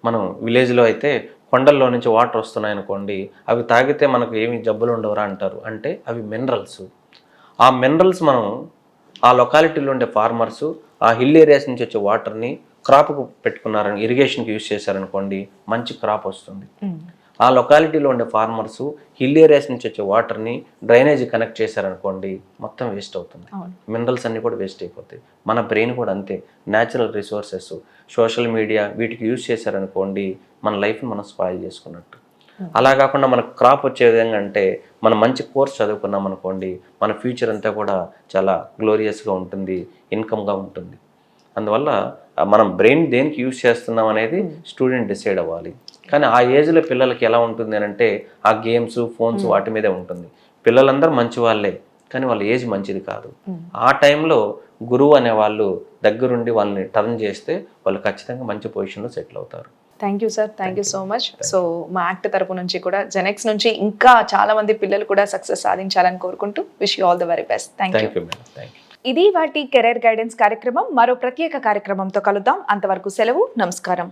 మనం విలేజ్లో అయితే కొండల్లో నుంచి వాటర్ వస్తున్నాయి అనుకోండి, అవి తాగితే మనకు ఏమి జబ్బులు ఉండవరా అంటారు. అంటే అవి మినరల్స్. ఆ మినరల్స్ మనం ఆ లొకాలిటీలో ఉండే ఫార్మర్సు ఆ హిల్ ఏరియాస్ నుంచి వచ్చే వాటర్ని క్రాప్కు పెట్టుకున్నారని, ఇరిగేషన్కి యూజ్ చేశారనుకోండి, మంచి క్రాప్ వస్తుంది. ఆ లొకాలిటీలో ఉండే ఫార్మర్సు హిల్ ఏరియాస్ నుంచి వచ్చే వాటర్ని డ్రైనేజ్ కనెక్ట్ చేశారనుకోండి, మొత్తం వేస్ట్ అవుతుంది. మినరల్స్ అన్నీ కూడా వేస్ట్ అయిపోతాయి. మన బ్రెయిన్ కూడా అంతే, న్యాచురల్ రిసోర్సెస్. సోషల్ మీడియా వీటికి యూజ్ చేశారనుకోండి, మన లైఫ్ని మనం స్పాయిల్ చేసుకున్నట్టు. అలా కాకుండా మనకు క్రాప్ వచ్చే విధంగా అంటే మనం మంచి కోర్స్ చదువుకున్నాం అనుకోండి, మన ఫ్యూచర్ అంతా కూడా చాలా గ్లోరియస్గా ఉంటుంది, ఇన్కమ్గా ఉంటుంది. అందువల్ల మనం బ్రెయిన్ దేనికి యూజ్ చేస్తున్నాం అనేది స్టూడెంట్ డిసైడ్ అవ్వాలి. కానీ ఆ ఏజ్లో పిల్లలకి ఎలా ఉంటుంది అని అంటే ఆ గేమ్స్, ఫోన్స్ వాటి మీదే ఉంటుంది. పిల్లలందరూ మంచి వాళ్ళే, కానీ వాళ్ళ ఏజ్ మంచిది కాదు. ఆ టైంలో గురువు అనే వాళ్ళు దగ్గరుండి వాళ్ళని టర్న్ చేస్తే వాళ్ళు ఖచ్చితంగా మంచి పొజిషన్లో సెటిల్ అవుతారు. Thank you sir, thank you so much. So మా యాక్ట్ తరపు నుంచి కూడా జెనెక్స్ నుంచి ఇంకా చాలా మంది పిల్లలు కూడా సక్సెస్ సాధించాలని కోరుకుంటూ wish you all the very best. Thank you madam. Thank you. ఇది వాటి కెరీర్ గైడెన్స్ కార్యక్రమం. మరో ప్రత్యేక కార్యక్రమంతో కలుద్దాం. అంతవరకు సెలవు, నమస్కారం.